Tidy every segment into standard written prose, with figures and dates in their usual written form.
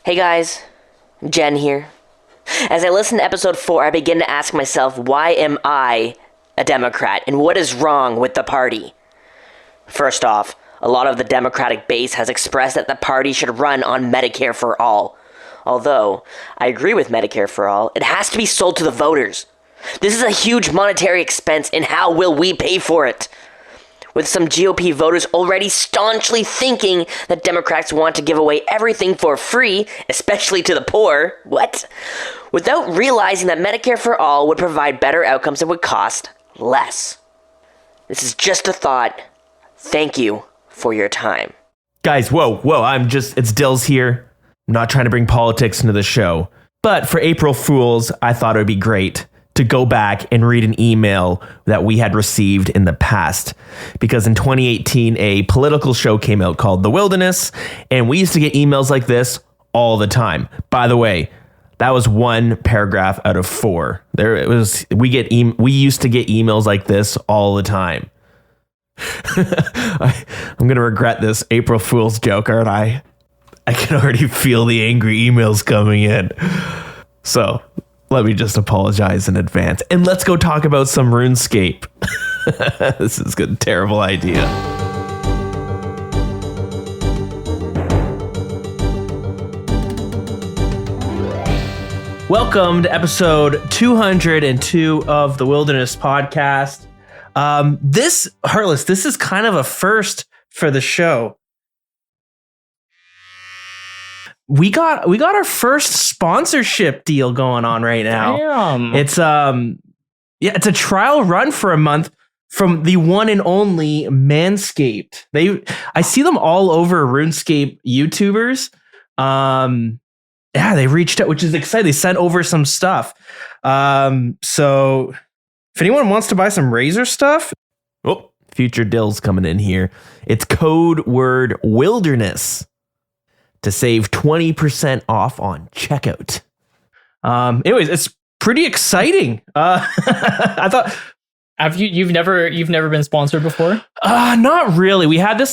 Hey guys, Jen here. As I listen to episode 4, I begin to ask myself, why am I a Democrat and what is wrong with the party? First off, a lot of the Democratic base has expressed that the party should run on Medicare for all. Although, I agree with Medicare for all, it has to be sold to the voters. This is a huge monetary expense, and how will we pay for it? With some GOP voters already staunchly thinking that Democrats want to give away everything for free, especially to the poor. What? Without realizing that Medicare for all would provide better outcomes and would cost less. This is just a thought. Thank you for your time. Guys, whoa, it's Dills here. I'm not trying to bring politics into the show, but for April Fools, I thought it would be great to go back and read an email that we had received in the past. Because in 2018, a political show came out called The Wilderness, and we used to get emails like this all the time. By the way, that was one paragraph out of 4. We used to get emails like this all the time. I'm going to regret this April Fool's joke, aren't I? I can already feel the angry emails coming in. So let me just apologize in advance. And let's go talk about some RuneScape. This is a terrible idea. Welcome to episode 202 of the Wilderness Podcast. This is kind of a first for the show. We got our first sponsorship deal going on right now. Damn. It's it's a trial run for a month from the one and only Manscaped. I see them all over RuneScape YouTubers. They reached out, which is exciting. They sent over some stuff. So if anyone wants to buy some Razor stuff, future Dills coming in here. It's code word wilderness to save 20% off on checkout. Anyways, it's pretty exciting. I thought, you've never been sponsored before? Not really. We had this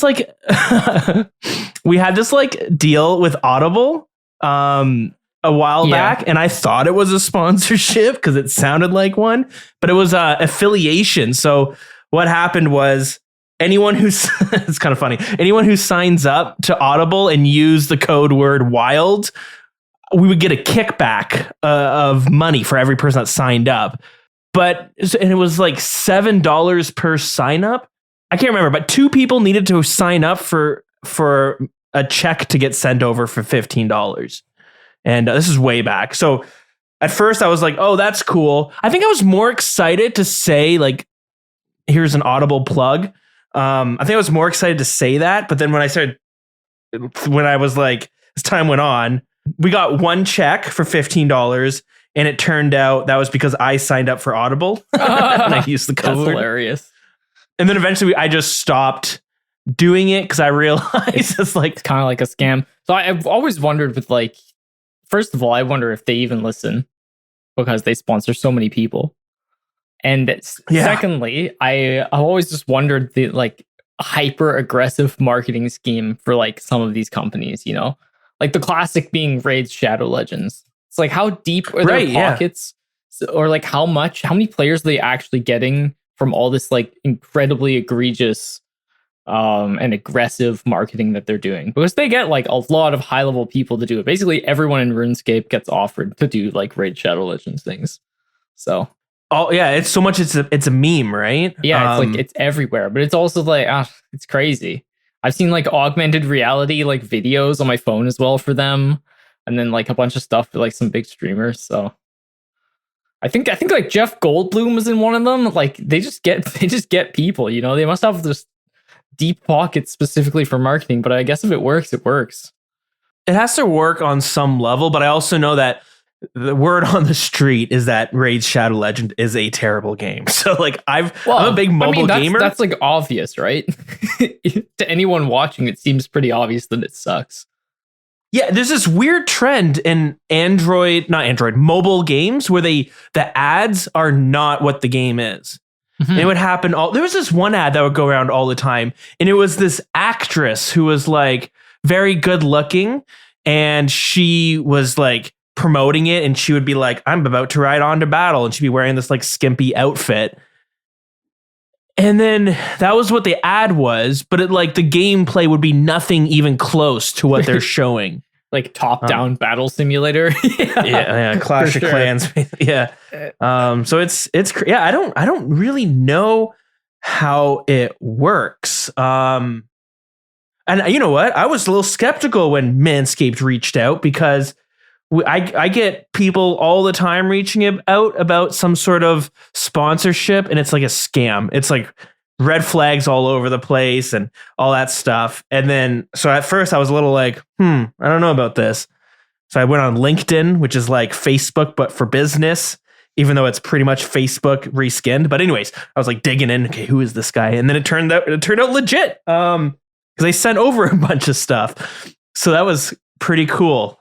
deal with Audible a while back, and I thought it was a sponsorship because it sounded like one, but it was affiliation. So what happened was, it's kind of funny. Anyone who signs up to Audible and use the code word wild, we would get a kickback of money for every person that signed up. And it was like $7 per sign up. I can't remember, but 2 people needed to sign up for a check to get sent over for $15. And this is way back. So at first I was like, oh, that's cool. I think I was more excited to say, like, here's an Audible plug. I think I was more excited to say that, but then when I was like, as time went on, we got one check for $15, and it turned out that was because I signed up for Audible and I used the code. That's hilarious. And then eventually I just stopped doing it because I realized it's kind of like a scam. So I've always wondered first of all, I wonder if they even listen because they sponsor so many people. And secondly, I've always just wondered the hyper aggressive marketing scheme for some of these companies, like the classic being Raid's Shadow Legends. It's like, how deep are their pockets, or how many players are they actually getting from all this incredibly egregious and aggressive marketing that they're doing? Because they get a lot of high level people to do it. Basically, everyone in RuneScape gets offered to do Raid Shadow Legends things. So. Oh yeah, it's so much. It's a meme, right? Yeah, it's everywhere, but it's also it's crazy. I've seen augmented reality videos on my phone as well for them, and then a bunch of stuff for some big streamers. So I think Jeff Goldblum was in one of them. They just get people. They must have this deep pockets specifically for marketing. But I guess if it works, it works. It has to work on some level, but I also know that the word on the street is that Raid's Shadow Legend is a terrible game. So I'm a big mobile gamer. That's obvious, right? To anyone watching, it seems pretty obvious that it sucks. Yeah, there's this weird trend in mobile games where the ads are not what the game is. Mm-hmm. And it would happen there was this one ad that would go around all the time, and it was this actress who was very good looking, and she was like promoting it, and she would be like, I'm about to ride on to battle, and she'd be wearing this like skimpy outfit. And then that was what the ad was, but it like the gameplay would be nothing even close to what they're showing. Like top-down battle simulator. yeah, Clash of Clans. yeah. So it's yeah, I don't really know how it works. And you know what? I was a little skeptical when Manscaped reached out, because I get people all the time reaching out about some sort of sponsorship, and it's like a scam. It's like red flags all over the place and all that stuff. And then, so at first I was a little like, I don't know about this. So I went on LinkedIn, which is like Facebook, but for business, even though it's pretty much Facebook reskinned. But anyways, I was like digging in. Okay, who is this guy? And then it turned out legit. Because they sent over a bunch of stuff. So that was pretty cool.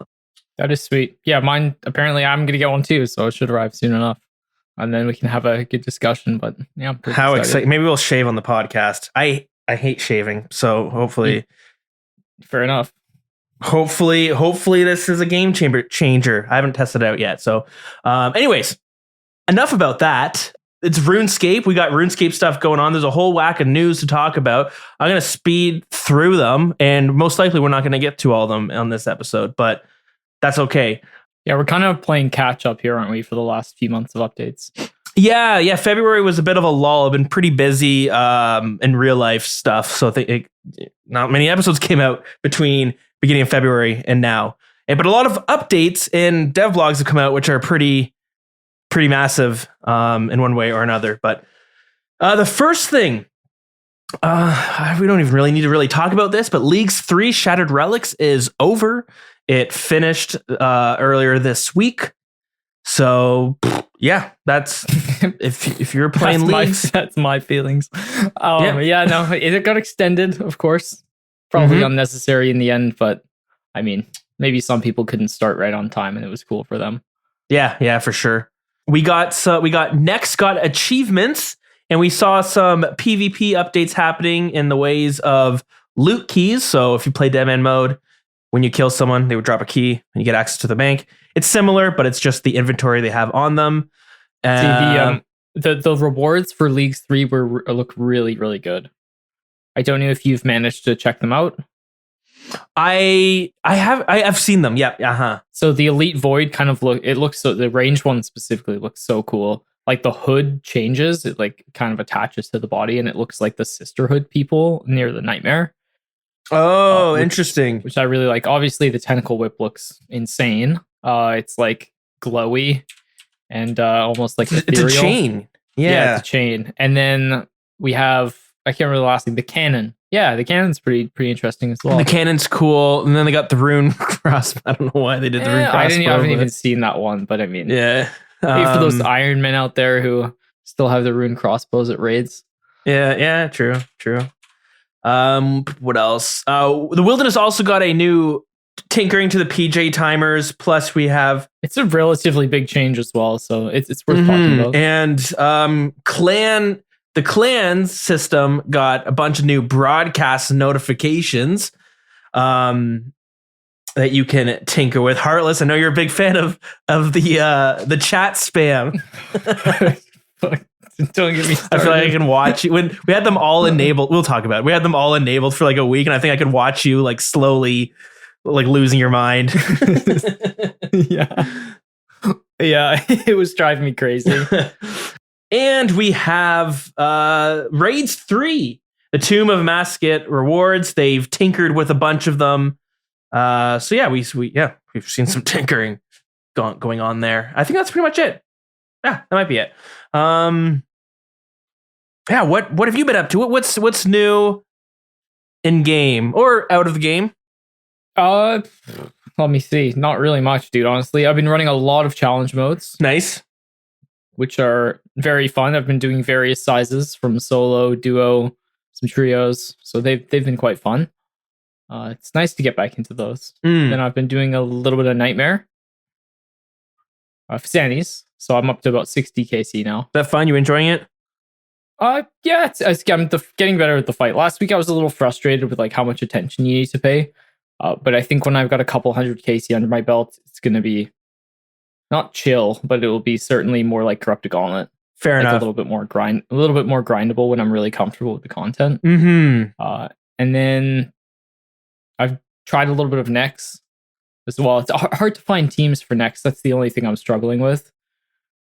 That is sweet. Yeah, mine, apparently I'm going to get one too. So it should arrive soon enough. And then we can have a good discussion. But yeah, I'm how exciting! Maybe we'll shave on the podcast. I hate shaving, so hopefully, fair enough. Hopefully, this is a game changer. I haven't tested it out yet. So, anyways, enough about that. It's RuneScape. We got RuneScape stuff going on. There's a whole whack of news to talk about. I'm gonna speed through them, and most likely we're not gonna get to all of them on this episode, but that's okay. Yeah, we're kind of playing catch up here, aren't we, for the last few months of updates? Yeah. February was a bit of a lull. I've been pretty busy in real life stuff, so not many episodes came out between beginning of February and now. But a lot of updates and dev blogs have come out, which are pretty massive in one way or another. But the first thing, we don't even really need to talk about this, but Leagues 3 Shattered Relics is over. It finished earlier this week. So yeah, that's if you're playing Leagues. That's my feelings. Yeah, no, it got extended, of course. Probably unnecessary in the end, but I mean, maybe some people couldn't start right on time and it was cool for them. Yeah, for sure. We got Next got achievements, and we saw some PvP updates happening in the ways of loot keys. So if you play Deadman mode, when you kill someone, they would drop a key and you get access to the bank. It's similar, but it's just the inventory they have on them. The rewards for Leagues 3 look really, really good. I don't know if you've managed to check them out. I've seen them. Yeah. So the Elite Void looks so, the range one specifically looks so cool. Like the hood changes, it like kind of attaches to the body, and it looks like the Sisterhood people near the Nightmare. Oh, interesting. Which I really like. Obviously, the Tentacle Whip looks insane. It's like glowy and almost like ethereal. It's a chain. Yeah, it's a chain. And then we have, I can't remember the last thing, the cannon. Yeah, the cannon's pretty interesting as well. The cannon's cool. And then they got the rune crossbow. I don't know why they did the rune crossbow. I haven't even seen that one, but I mean, yeah. Maybe for those Iron Men out there who still have the rune crossbows at raids. Yeah, true. What else? The Wilderness also got a new tinkering to the PJ timers. Plus, we have it's a relatively big change as well, so it's worth talking about. And the clans system got a bunch of new broadcast notifications that you can tinker with. Heartless, I know you're a big fan of the chat spam. Don't get me started. I feel like I can watch you when we had them all enabled. We'll talk about it. We had them all enabled for like a week, and I think I could watch you like slowly like losing your mind. Yeah, it was driving me crazy. And we have Raids 3, the Tomb of Masket rewards. They've tinkered with a bunch of them. So yeah, we've seen some tinkering going on there. I think that's pretty much it. Yeah, that might be it. Yeah, what have you been up to? What's new in game or out of the game? Let me see. Not really much, dude. Honestly, I've been running a lot of challenge modes. Nice. Which are very fun. I've been doing various sizes from solo, duo, some trios. So they've been quite fun. It's nice to get back into those. Then I've been doing a little bit of Nightmare. Sandy's. So I'm up to about 60 KC now. Is that fun? You enjoying it? Yeah, I'm getting better at the fight. Last week I was a little frustrated with like how much attention you need to pay. But I think when I've got a couple hundred KC under my belt, it's going to be not chill, but it will be certainly more like Corrupted Gauntlet. Fair like enough. A little bit more grindable when I'm really comfortable with the content. And then I've tried a little bit of Nex as well. It's hard to find teams for Nex. That's the only thing I'm struggling with.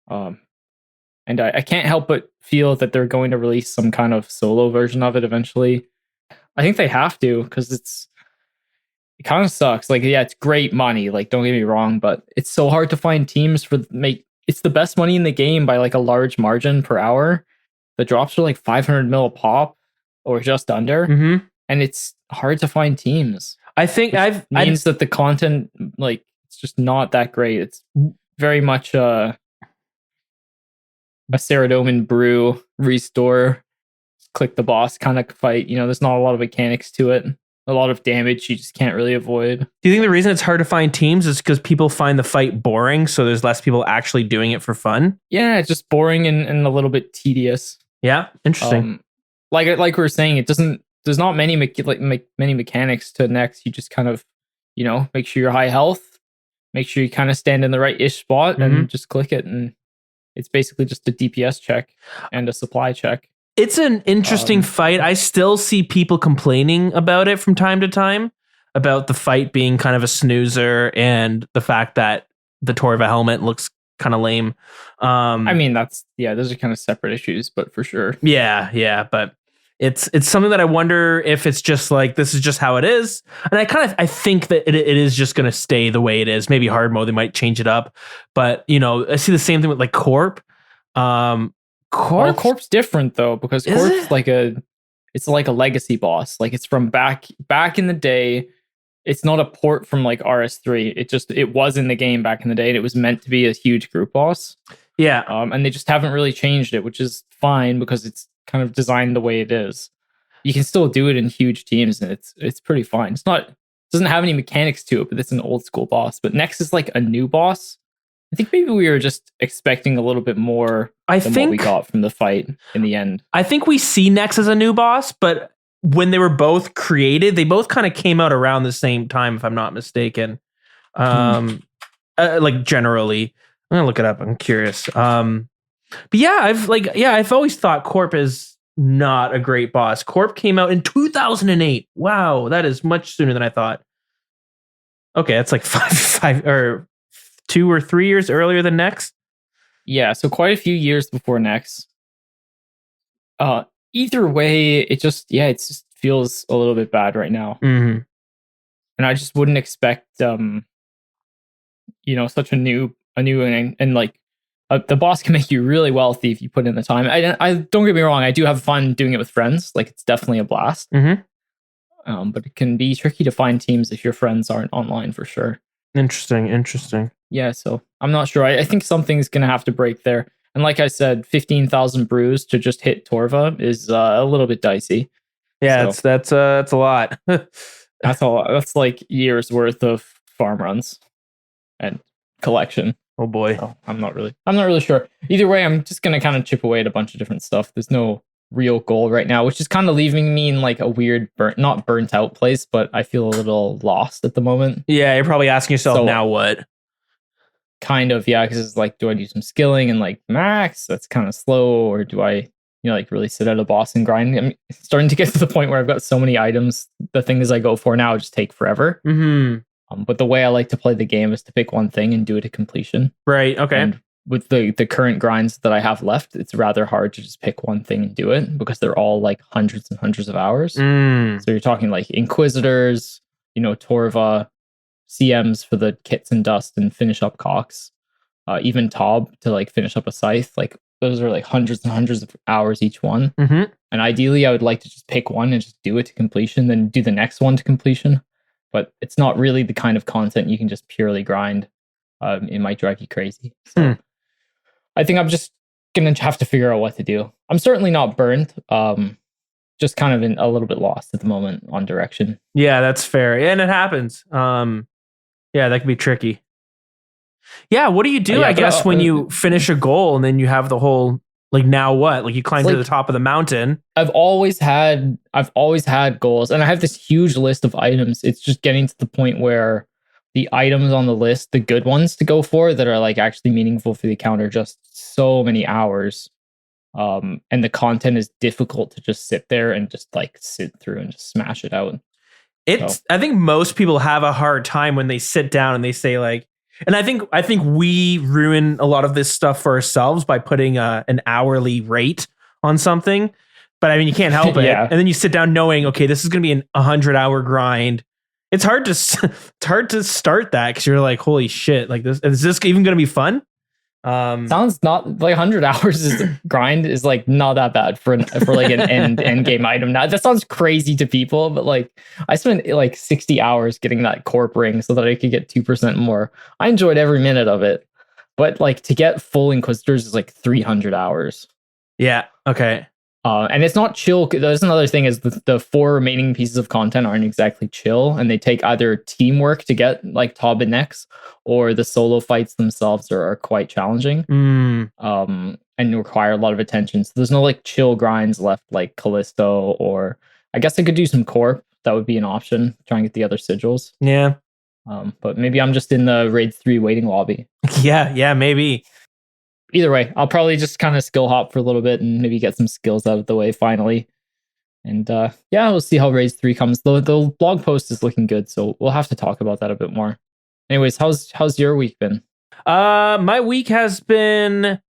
And I can't help but feel that they're going to release some kind of solo version of it eventually. I think they have to, because it kind of sucks. Like, yeah, it's great money. Like, don't get me wrong, but it's so hard to find teams it's the best money in the game by like a large margin per hour. The drops are like 500 mil a pop or just under. And it's hard to find teams. I think means that the content, like, it's just not that great. It's very much a Saradomin brew, restore, click the boss kind of fight. There's not a lot of mechanics to it. A lot of damage you just can't really avoid. Do you think the reason it's hard to find teams is because people find the fight boring, so there's less people actually doing it for fun? Yeah, it's just boring and a little bit tedious. Yeah, interesting. Like we were saying, there's not many many mechanics to Nex. You just kind of, make sure you're high health, make sure you kind of stand in the right-ish spot, and just click it, and it's basically just a DPS check and a supply check. It's an interesting fight. I still see people complaining about it from time to time, about the fight being kind of a snoozer and the fact that the Torva helmet looks kind of lame. I mean, those are kind of separate issues, but for sure. Yeah, but it's something that I wonder if it's just like, this is just how it is. And I think that it is just going to stay the way it is. Maybe hard mode, they might change it up. But, I see the same thing with like Corp. Corp's different though, because Corp's it's like a legacy boss. Like, it's from back in the day. It's not a port from like RS3. It was in the game back in the day, and it was meant to be a huge group boss. Yeah. And they just haven't really changed it, which is fine because it's kind of designed the way it is. You can still do it in huge teams, and it's pretty fine. It doesn't have any mechanics to it, but it's an old school boss. But Nex is like a new boss. I think maybe we were just expecting a little bit more than what we got from the fight in the end. I think we see Nex as a new boss, but when they were both created, they both kind of came out around the same time, if I'm not mistaken. Like generally, I'm gonna look it up. I'm curious. But yeah, I've always thought Corp is not a great boss. Corp came out in 2008. Wow, that is much sooner than I thought. Okay, that's like five or 2 or 3 years earlier than Nex. Yeah, so quite a few years before Nex. Either way, it just feels a little bit bad right now. And I just wouldn't expect such a new and like the boss can make you really wealthy if you put in the time. I don't get me wrong, I do have fun doing it with friends. Like, it's definitely a blast. But it can be tricky to find teams if your friends aren't online, for sure. Interesting. Yeah, so I'm not sure. I think something's gonna have to break there. And like I said, 15,000 brews to just hit Torva is a little bit dicey. Yeah, so, that's a lot. That's a lot. That's like years worth of farm runs and collection. Oh boy. So I'm not really sure. Either way, I'm just gonna kind of chip away at a bunch of different stuff. There's no real goal right now, which is kind of leaving me in like a weird not burnt out place, but I feel a little lost at the moment. Yeah, you're probably asking yourself, now what? Kind of, yeah, because it's like, do I do some skilling and like max? That's kind of slow, or do I, like really sit at a boss and grind? I'm starting to get to the point where I've got so many items. The things I go for now just take forever. But the way I like to play the game is to pick one thing and do it to completion. Right. Okay. And with the current grinds that I have left, it's rather hard to just pick one thing and do it because they're all like hundreds and hundreds of hours. So you're talking like Inquisitors, Torva, CMs for the kits and dust and finish up Cox, even Tob to like finish up a Scythe. Like, those are like hundreds and hundreds of hours each one. And ideally, I would like to just pick one and just do it to completion, then do the next one to completion. But it's not really the kind of content you can just purely grind. It might drive you crazy. So I think I'm just going to have to figure out what to do. I'm certainly not burned. Just kind of a little bit lost at the moment on direction. Yeah, that's fair. And it happens. Yeah, that can be tricky. Yeah, what do you do, I guess, when you finish a goal and then you have the whole Like now what? Like you climb to like- the top of the mountain. I've always had goals, and I have this huge list of items. It's just getting to the point where the items on the list, the good ones to go for that are like actually meaningful for the account, are just so many hours. And the content is difficult to just sit there and just like sit through and just smash it out. I think most people have a hard time when they sit down and they say like, and I think we ruin a lot of this stuff for ourselves by putting an hourly rate on something. But I mean, you can't help it. Yeah. And then you sit down knowing, okay, this is going to be an 100-hour grind. It's hard to start that because you're like, holy shit, like is this even going to be fun? Sounds not like 100 hours is grind is like not that bad for like an end game item. Now that sounds crazy to people, but like I spent like 60 hours getting that corp ring so that I could get 2% more. I enjoyed every minute of it, but like to get full Inquisitors is like 300 hours. Yeah. Okay. And it's not chill. That's another thing is the 4 remaining pieces of content aren't exactly chill, and they take either teamwork to get like top and next, or the solo fights themselves are quite challenging. And require a lot of attention. So there's no like chill grinds left like Callisto, or I guess I could do some corp. That would be an option. Try and get the other sigils. Yeah. But maybe I'm just in the raid 3 waiting lobby. Yeah, maybe. Either way, I'll probably just kind of skill hop for a little bit and maybe get some skills out of the way finally. And yeah, we'll see how Raids 3 comes. The blog post is looking good, so we'll have to talk about that a bit more. Anyways, how's your week been? My week has been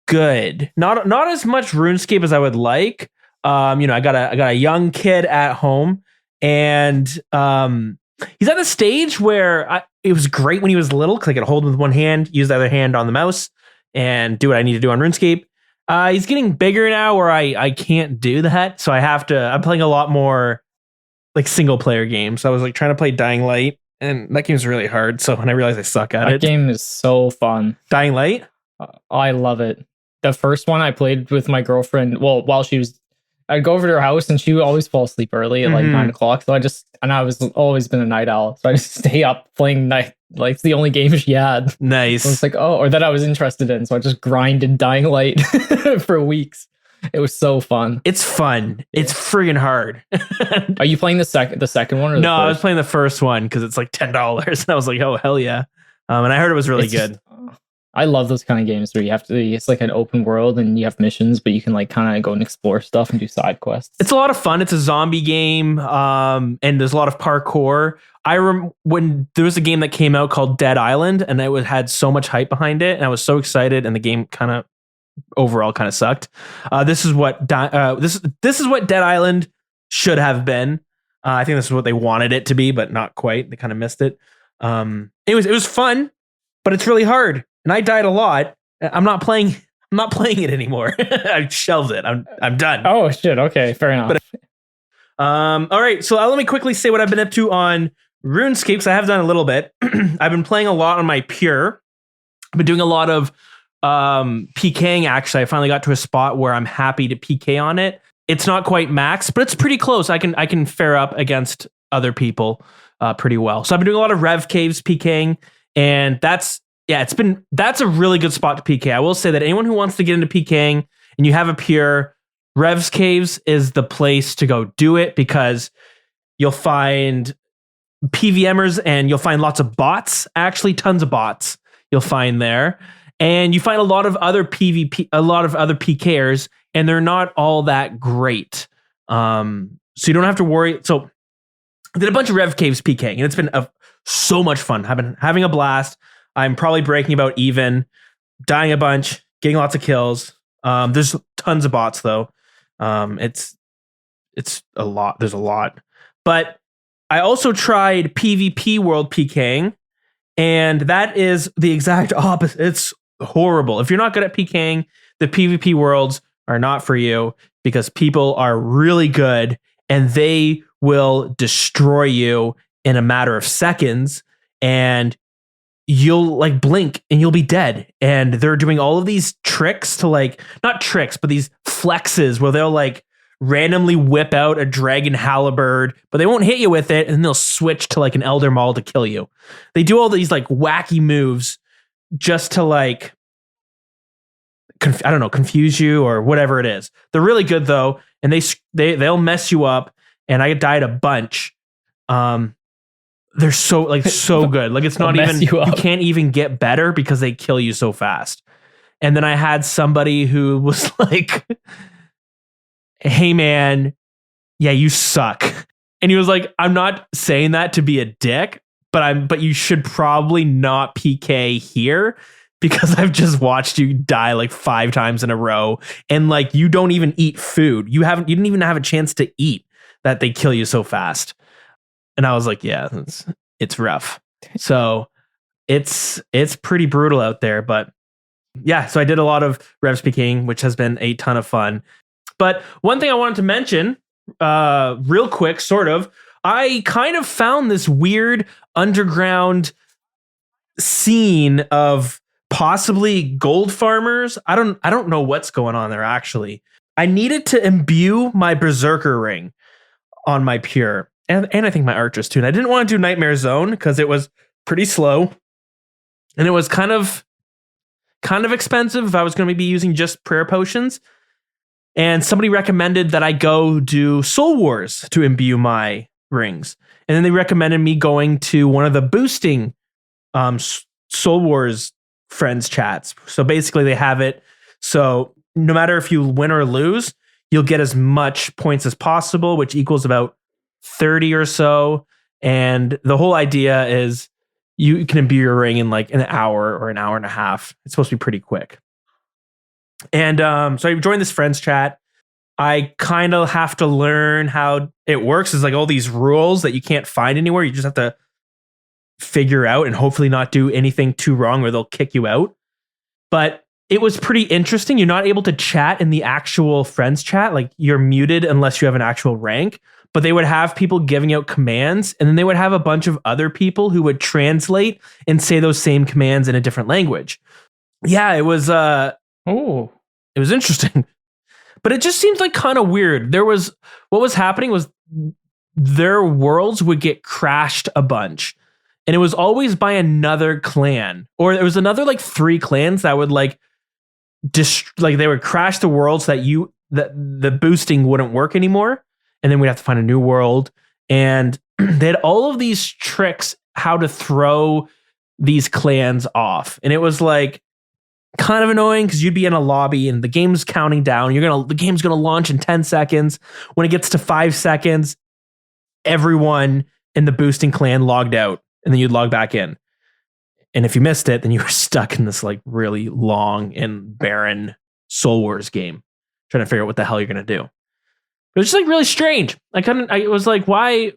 good. Not as much RuneScape as I would like. I got a young kid at home, and he's at a stage where it was great when he was little because I could hold him with one hand, use the other hand on the mouse, and do what I need to do on RuneScape. He's getting bigger now where I can't do that. So I'm playing a lot more like single player games. So I was like trying to play Dying Light, and that game's really hard. So when I realized I suck at it. That game is so fun. Dying Light? I love it. The first one I played with my girlfriend, well, I'd go over to her house and she would always fall asleep early at like 9 o'clock. So I was always been a night owl. So I just stay up playing night. Like it's the only game she had. Nice. So it's like, or that I was interested in. So I just grinded Dying Light for weeks. It was so fun. It's fun. It's friggin' hard. Are you playing the second one? Or no, I was playing the first one because it's like $10. And I was like, oh, hell yeah. And I heard it was really good. I love those kind of games where it's like an open world and you have missions, but you can like kind of go and explore stuff and do side quests. It's a lot of fun. It's a zombie game, and there's a lot of parkour. When there was a game that came out called Dead Island, and it had so much hype behind it, and I was so excited, and the game kind of overall kind of sucked. This is what this is what Dead Island should have been. I think this is what they wanted it to be, but not quite. They kind of missed it. It was fun, but it's really hard. And I died a lot. I'm not playing it anymore. I shelved it. I'm done. Oh shit. Okay, fair enough. All right. So let me quickly say what I've been up to on RuneScape. So I have done a little bit. I've been playing a lot on my Pure. I've been doing a lot of PKing. Actually, I finally got to a spot where I'm happy to PK on it. It's not quite max, but it's pretty close. I can fare up against other people pretty well. So I've been doing a lot of Rev Caves PKing, and that's a really good spot to PK. I will say that anyone who wants to get into PKing and you have a Pure, Revs Caves is the place to go do it because you'll find PVMers and you'll find lots of bots, actually tons of bots you'll find there. And you find a lot of other PKers, and they're not all that great. So you don't have to worry. So I did a bunch of Rev Caves PKing, and it's been so much fun. I've been having a blast. I'm probably breaking about even, dying a bunch, getting lots of kills. There's tons of bots though. It's a lot. There's a lot. But I also tried PvP World PKing, and that is the exact opposite. It's horrible. If you're not good at PKing, the PvP worlds are not for you because people are really good and they will destroy you in a matter of seconds, and you'll like blink and you'll be dead. And they're doing all of these tricks to like, not tricks, but these flexes where they'll like randomly whip out a dragon halberd, but they won't hit you with it. And they'll switch to like an elder maul to kill you. They do all these like wacky moves just to like I don't know, confuse you or whatever it is. They're really good though, and they'll mess you up. And I died a bunch. They're so good. Like it's not even you can't even get better because they kill you so fast. And then I had somebody who was like, "Hey man, yeah, you suck." And he was like, "I'm not saying that to be a dick, but you should probably not PK here because I've just watched you die like 5 times in a row and like you don't even eat food. You didn't even have a chance to eat that they kill you so fast." And I was like, "Yeah, it's rough." So it's pretty brutal out there, but yeah, so I did a lot of rev speaking, which has been a ton of fun. But one thing I wanted to mention, real quick, sort of, I kind of found this weird underground scene of possibly gold farmers. I don't know what's going on there actually. I needed to imbue my berserker ring on my pure and I think my archers too. And I didn't want to do Nightmare Zone because it was pretty slow and it was kind of expensive if I was going to be using just prayer potions. And somebody recommended that I go do Soul Wars to imbue my rings. And then they recommended me going to one of the boosting Soul Wars friends chats. So basically they have it so no matter if you win or lose, you'll get as much points as possible, which equals about 30 or so. And the whole idea is you can imbue your ring in like an hour or an hour and a half. It's supposed to be pretty quick. And so I joined this friends chat. I kind of have to learn how it works. There's like all these rules that you can't find anywhere. You just have to figure out and hopefully not do anything too wrong or they'll kick you out. But it was pretty interesting. You're not able to chat in the actual friends chat. Like you're muted unless you have an actual rank. But they would have people giving out commands and then they would have a bunch of other people who would translate and say those same commands in a different language. Yeah, it was it was interesting. But it just seems like kind of weird. What was happening was their worlds would get crashed a bunch. And it was always by another clan. Or there was another like 3 clans that would like they would crash the worlds that the boosting wouldn't work anymore. And then we'd have to find a new world. And they had all of these tricks how to throw these clans off. And it was like kind of annoying because you'd be in a lobby and the game's counting down. The game's gonna launch in 10 seconds. When it gets to 5 seconds, everyone in the boosting clan logged out, and then you'd log back in. And if you missed it, then you were stuck in this like really long and barren Soul Wars game, trying to figure out what the hell you're gonna do. It was just like really strange. I was like, why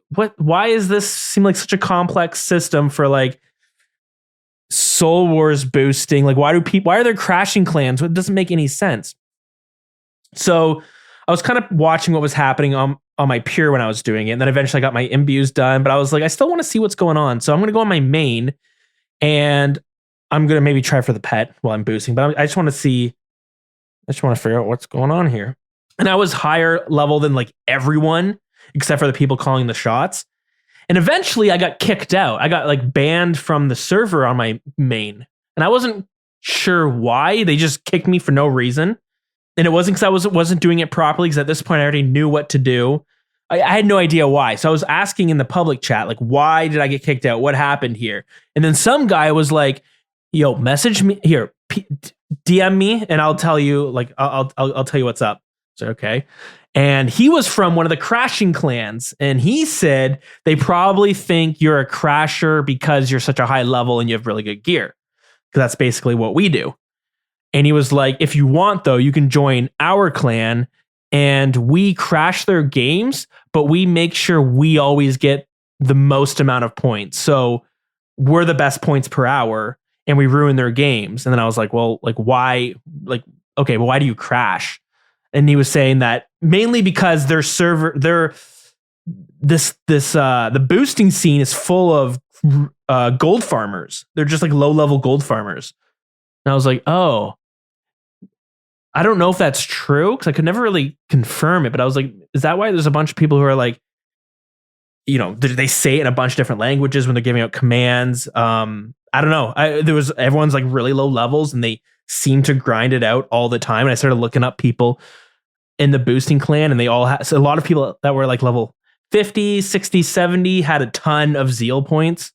is this seem like such a complex system for like Soul Wars boosting? Like, why are there crashing clans? It doesn't make any sense. So I was kind of watching what was happening on my pure when I was doing it. And then eventually I got my imbues done, but I was like, I still want to see what's going on. So I'm going to go on my main and I'm going to maybe try for the pet while I'm boosting, but I just want to figure out what's going on here. And I was higher level than like everyone except for the people calling the shots. And eventually I got kicked out. I got like banned from the server on my main. And I wasn't sure why. They just kicked me for no reason. And it wasn't because I wasn't doing it properly, because at this point I already knew what to do. I had no idea why. So I was asking in the public chat, like, why did I get kicked out? What happened here? And then some guy was like, yo, message me here, DM me and I'll tell you, like, I'll tell you what's up. So, okay. And he was from one of the crashing clans. And he said they probably think you're a crasher because you're such a high level and you have really good gear. Because that's basically what we do. And he was like, if you want, though, you can join our clan and we crash their games, but we make sure we always get the most amount of points. So we're the best points per hour and we ruin their games. And then I was like, well, like, why? Like, okay, well, why do you crash? And he was saying that mainly because their server, the boosting scene is full of gold farmers. They're just like low level gold farmers. And I was like, oh, I don't know if that's true because I could never really confirm it. But I was like, is that why there's a bunch of people who are like, you know, they say it in a bunch of different languages when they're giving out commands? I don't know. Everyone's like really low levels and they seem to grind it out all the time. And I started looking up people in the boosting clan, and they all had, so a lot of people that were like level 50, 60, 70 had a ton of zeal points.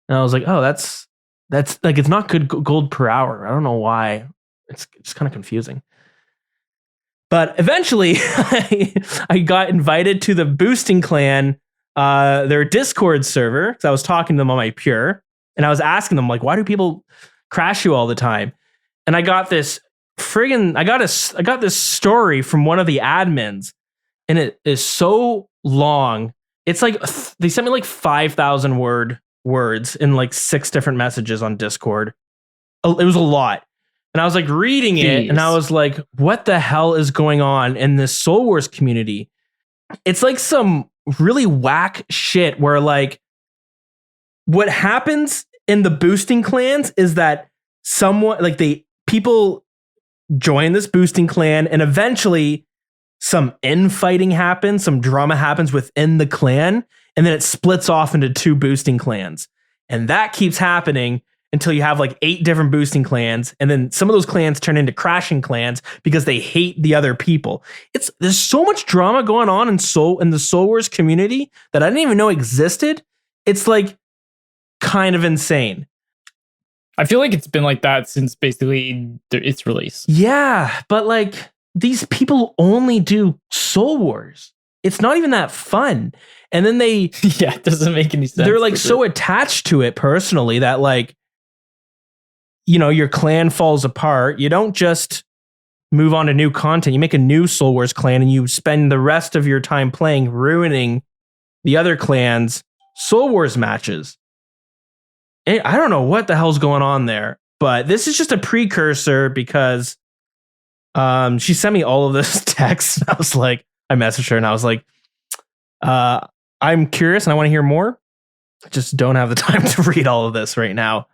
And I was like, oh, that's like, it's not good gold per hour. I don't know why. It's kind of confusing. But eventually I got invited to the boosting clan, their Discord server, because I was talking to them on my Pure, and I was asking them, like, why do people crash you all the time? And I got this I got this story from one of the admins, and it is so long. It's like they sent me like 5,000 words in like 6 different messages on Discord. It was a lot. And I was like reading it, and I was like, what the hell is going on in this Soul Wars community? It's like some really whack shit where like what happens in the boosting clans is that people join this boosting clan, and eventually some infighting happens, some drama happens within the clan, and then it splits off into 2 boosting clans. And that keeps happening until you have like 8 different boosting clans, and then some of those clans turn into crashing clans because they hate the other people. There's so much drama going on in the Soul Wars community that I didn't even know existed. It's like kind of insane. I feel like it's been like that since basically its release. Yeah, but like these people only do Soul Wars. It's not even that fun. And then it doesn't make any sense. They're like so attached to it personally that like, you know, your clan falls apart. You don't just move on to new content. You make a new Soul Wars clan, and you spend the rest of your time playing, ruining the other clans' Soul Wars matches. I don't know what the hell's going on there, but this is just a precursor because she sent me all of this text. I was like, I messaged her and I was like, I'm curious and I want to hear more. I just don't have the time to read all of this right now.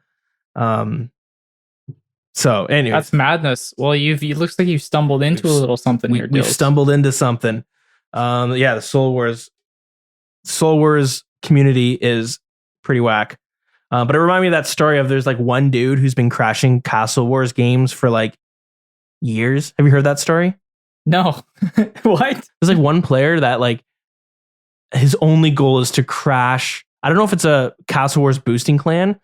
So anyway, that's madness. Well, it looks like you stumbled into a little something here. We've stumbled into something. The Soul Wars community is pretty whack. But it reminded me of that story of there's like one dude who's been crashing Castle Wars games for like years. Have you heard that story? No. What? There's like one player that like his only goal is to crash. I don't know if it's a Castle Wars boosting clan,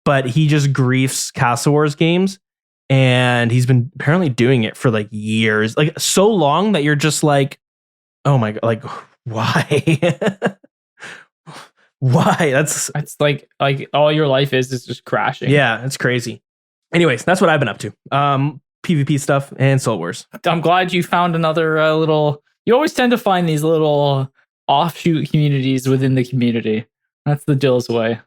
but he just griefs Castle Wars games. And he's been apparently doing it for like years, like so long that you're just like, oh my God, like why? Why? That's like all your life is just crashing. Yeah, it's crazy. Anyways, that's what I've been up to. PvP stuff and Soul Wars. I'm glad you found another little. You always tend to find these little offshoot communities within the community. That's the Dill's way.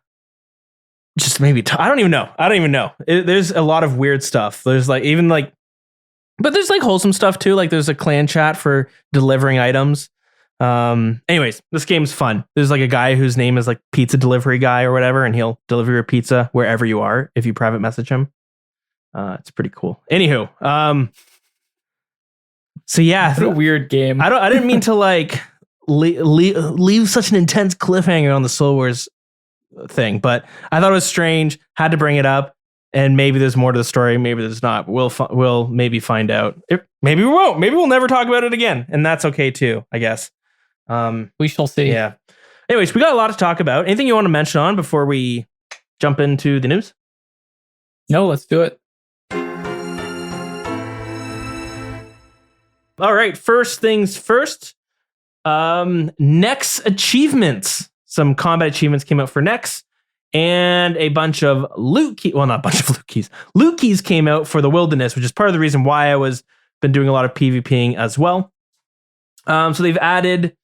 Just maybe I don't even know. There's a lot of weird stuff. There's like but there's like wholesome stuff too. Like there's a clan chat for delivering items. Anyways, this game's fun. There's like a guy whose name is like pizza delivery guy or whatever, and he'll deliver your pizza wherever you are if you private message him. It's pretty cool. Anywho, so yeah, what a weird game. I didn't mean to like leave such an intense cliffhanger on the Soul Wars thing, but I thought it was strange. Had to bring it up, and maybe there's more to the story. Maybe there's not. We'll maybe find out. Maybe we won't. Maybe we'll never talk about it again, and that's okay too, I guess. We shall see. Yeah. Anyways, we got a lot to talk about. Anything you want to mention on before we jump into the news? No, let's do it. All right. First things first. Nex achievements. Some combat achievements came out for Nex, and a bunch of loot keys. Well, not a bunch of loot keys. Loot keys came out for the Wilderness, which is part of the reason why I was been doing a lot of PvPing as well. So they've added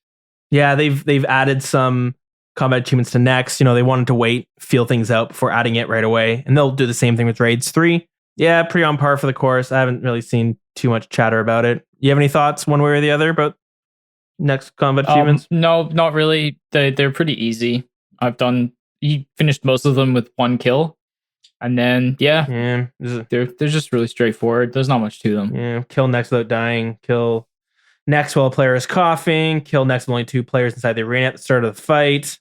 some combat achievements to Nex. You know, they wanted to wait, feel things out before adding it right away, and they'll do the same thing with Raids 3. Yeah, pretty on par for the course. I haven't really seen too much chatter about it. You have any thoughts one way or the other about Nex combat achievements? No, not really. They're pretty easy. You finished most of them with 1 kill. And then, they're just really straightforward. There's not much to them. Yeah, kill Nex without dying. Kill Nex while a player is coughing. Kill Nex with only 2 players inside the arena at the start of the fight.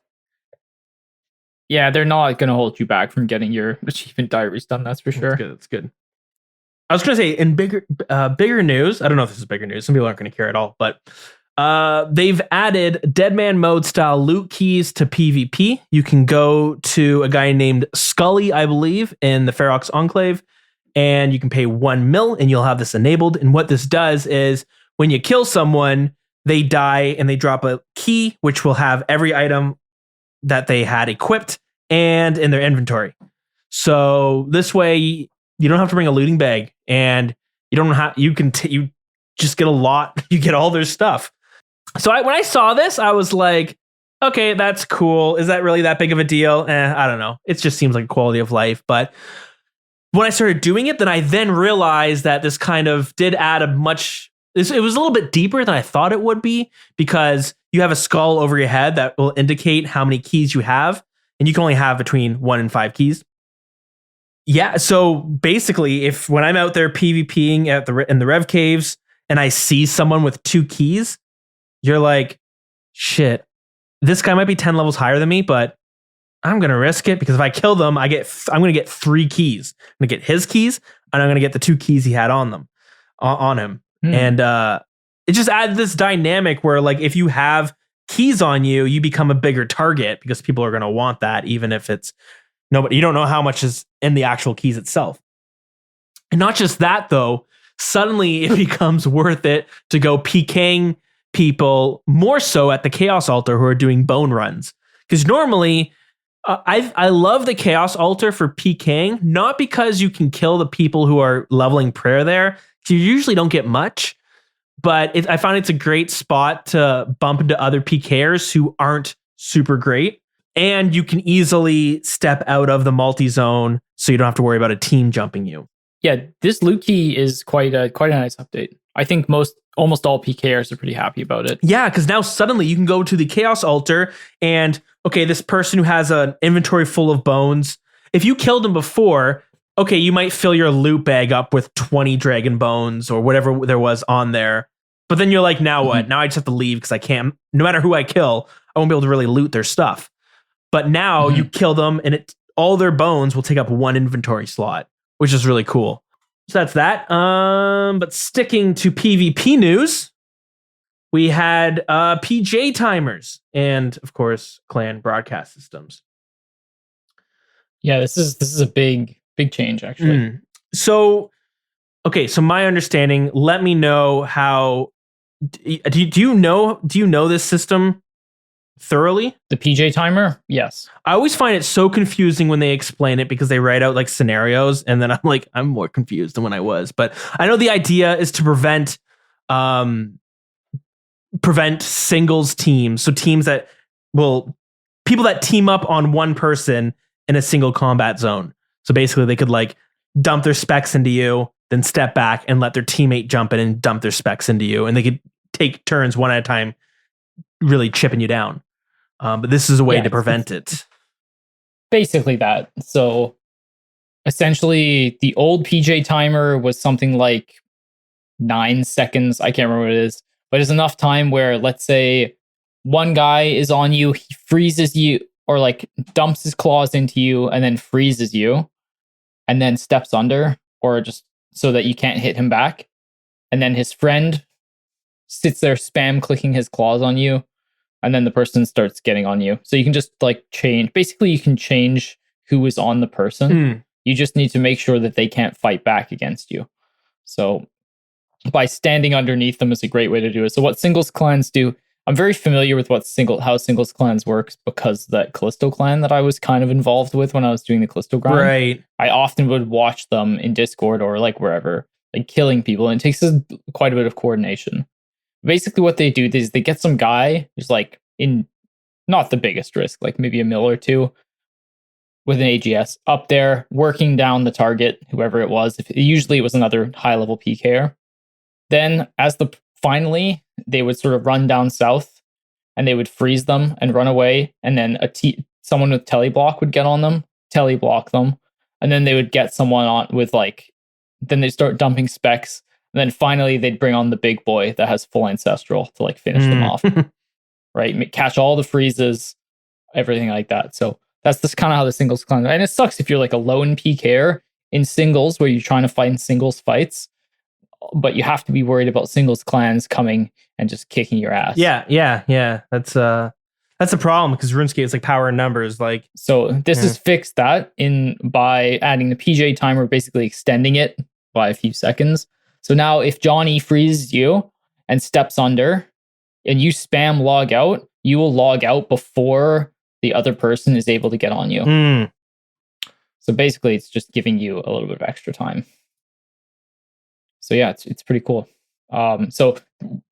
Yeah, they're not going to hold you back from getting your achievement diaries done. That's for sure. That's good. I was going to say in bigger news. I don't know if this is bigger news. Some people aren't going to care at all, but they've added Deadman mode style loot keys to PvP. You can go to a guy named Scully, I believe, in the Ferox Enclave, and you can pay 1 mil and you'll have this enabled. And what this does is when you kill someone, they die and they drop a key, which will have every item that they had equipped and in their inventory. So this way you don't have to bring a looting bag, and you don't have, you just get a lot, you get all their stuff. So when I saw this, I was like, okay, that's cool. Is that really that big of a deal? I don't know. It just seems like quality of life. But when I started doing it, then I realized that this kind of did add it was a little bit deeper than I thought it would be, because you have a skull over your head that will indicate how many keys you have, and you can only have between 1 and 5 keys. Yeah, so basically, when I'm out there PvPing in the Rev Caves and I see someone with 2 keys, you're like, shit, this guy might be 10 levels higher than me, but I'm gonna risk it, because if I kill them, I'm gonna get 3 keys. I'm gonna get his keys, and I'm gonna get the 2 keys he had on him. And it just adds this dynamic where, like, if you have keys on you, you become a bigger target, because people are gonna want that, even if it's nobody. You don't know how much is in the actual keys itself. And not just that, though, suddenly it becomes worth it to go PKing people more so at the Chaos Altar who are doing bone runs. Because normally, I love the Chaos Altar for PKing, not because you can kill the people who are leveling prayer there. You usually don't get much, but I find it's a great spot to bump into other PKers who aren't super great. And you can easily step out of the multi-zone, so you don't have to worry about a team jumping you. Yeah, this loot key is quite a nice update. I think almost all PKers are pretty happy about it. Yeah, because now suddenly you can go to the Chaos Altar and, okay, this person who has an inventory full of bones, if you killed him before, okay, you might fill your loot bag up with 20 dragon bones or whatever there was on there. But then you're like, now what? Now I just have to leave, because I can't, no matter who I kill, I won't be able to really loot their stuff. But now you kill them, and all their bones will take up 1 inventory slot, which is really cool. So that's that. But sticking to PvP news, we had PJ timers and, of course, clan broadcast systems. Yeah, this is a big change, actually. So, okay, so my understanding, let me know how. Do you know this system thoroughly? The PJ timer? Yes. I always find it so confusing when they explain it, because they write out like scenarios, and then I'm like, I'm more confused than when I was. But I know the idea is to prevent singles teams. So teams that people that team up on one person in a single combat zone. So basically they could like dump their specs into you, then step back and let their teammate jump in and dump their specs into you. And they could take turns one at a time, really chipping you down. But this is a way to prevent it. Basically that. So essentially the old PJ timer was something like 9 seconds. I can't remember what it is, but it's enough time where, let's say one guy is on you, he freezes you, or like dumps his claws into you and then freezes you and then steps under, or just so that you can't hit him back. And then his friend sits there spam clicking his claws on you, and then the person starts getting on you. So you can just like change. Basically, you can change who is on the person. You just need to make sure that they can't fight back against you. So by standing underneath them is a great way to do it. So what singles clans do, I'm very familiar with how singles clans works, because that Callisto clan that I was kind of involved with when I was doing the Callisto grind. Right. I often would watch them in Discord or like wherever, like killing people, and it takes quite a bit of coordination. Basically what they do is they get some guy who's like in not the biggest risk, like maybe a mil or 2 with an AGS up there working down the target, whoever it was. Usually it was another high level PKer. Then finally they would sort of run down south and they would freeze them and run away. And then someone with teleblock would get on them, teleblock them. And then they would get someone on with then they start dumping specs. And then finally they'd bring on the big boy that has full ancestral to like finish them off, right? Catch all the freezes, everything like that. So that's kind of how the singles clan. And it sucks if you're like a lone PKer in singles where you're trying to fight in singles fights, but you have to be worried about singles clans coming and just kicking your ass. Yeah. That's a problem because RuneScape is like power in numbers. Like, so this has fixed that by adding the PJ timer, basically extending it by a few seconds. So now if Johnny freezes you and steps under and you spam log out, you will log out before the other person is able to get on you. So basically it's just giving you a little bit of extra time. So yeah, it's pretty cool. So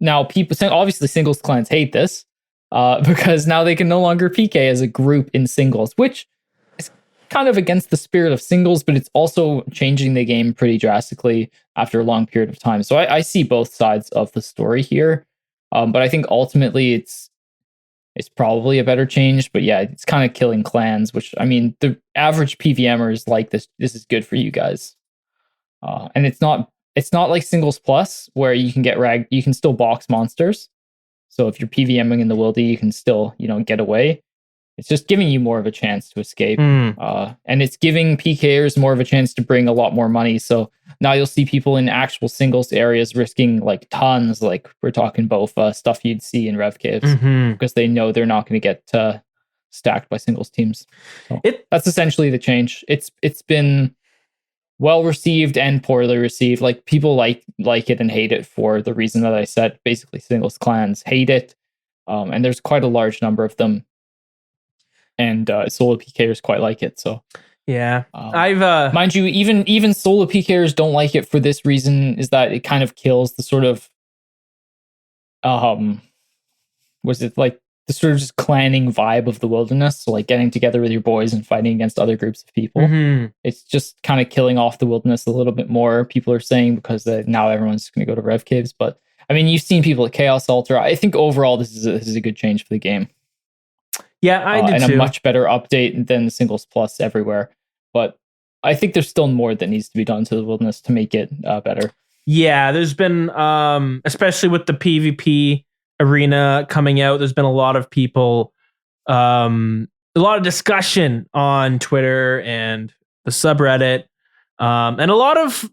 now people, obviously singles clans hate this because now they can no longer PK as a group in singles, which is kind of against the spirit of singles, but it's also changing the game pretty drastically after a long period of time. So I see both sides of the story here. But I think ultimately it's probably a better change, but yeah, it's kind of killing clans, which, I mean, the average PVMer is like this is good for you guys. And it's not like singles plus where you can get you can still box monsters. So if you're PVMing in the wildy, you can still, get away. It's just giving you more of a chance to escape. And it's giving PKers more of a chance to bring a lot more money. So now you'll see people in actual singles areas risking like tons, like we're talking both stuff you'd see in Rev Caves, because they know they're not going to get stacked by singles teams. So that's essentially the change. It's been well received and poorly received. Like people like it and hate it for the reason that I said. Basically, singles clans hate it, and there's quite a large number of them. And solo PKers quite like it. So yeah, I've mind you, even solo PKers don't like it for this reason, is that it kind of kills the sort of was it like the sort of just clanning vibe of the wilderness? So like getting together with your boys and fighting against other groups of people. It's just kind of killing off the wilderness a little bit more. People are saying because now everyone's going to go to Rev Caves. But I mean, you've seen people at Chaos Altar. I think overall this is a good change for the game. Yeah, I did and too. A much better update than the singles plus everywhere. But I think there's still more that needs to be done to the wilderness to make it better. Yeah, there's been, especially with the PvP arena coming out, there's been a lot of people, a lot of discussion on Twitter and the subreddit, and a lot of,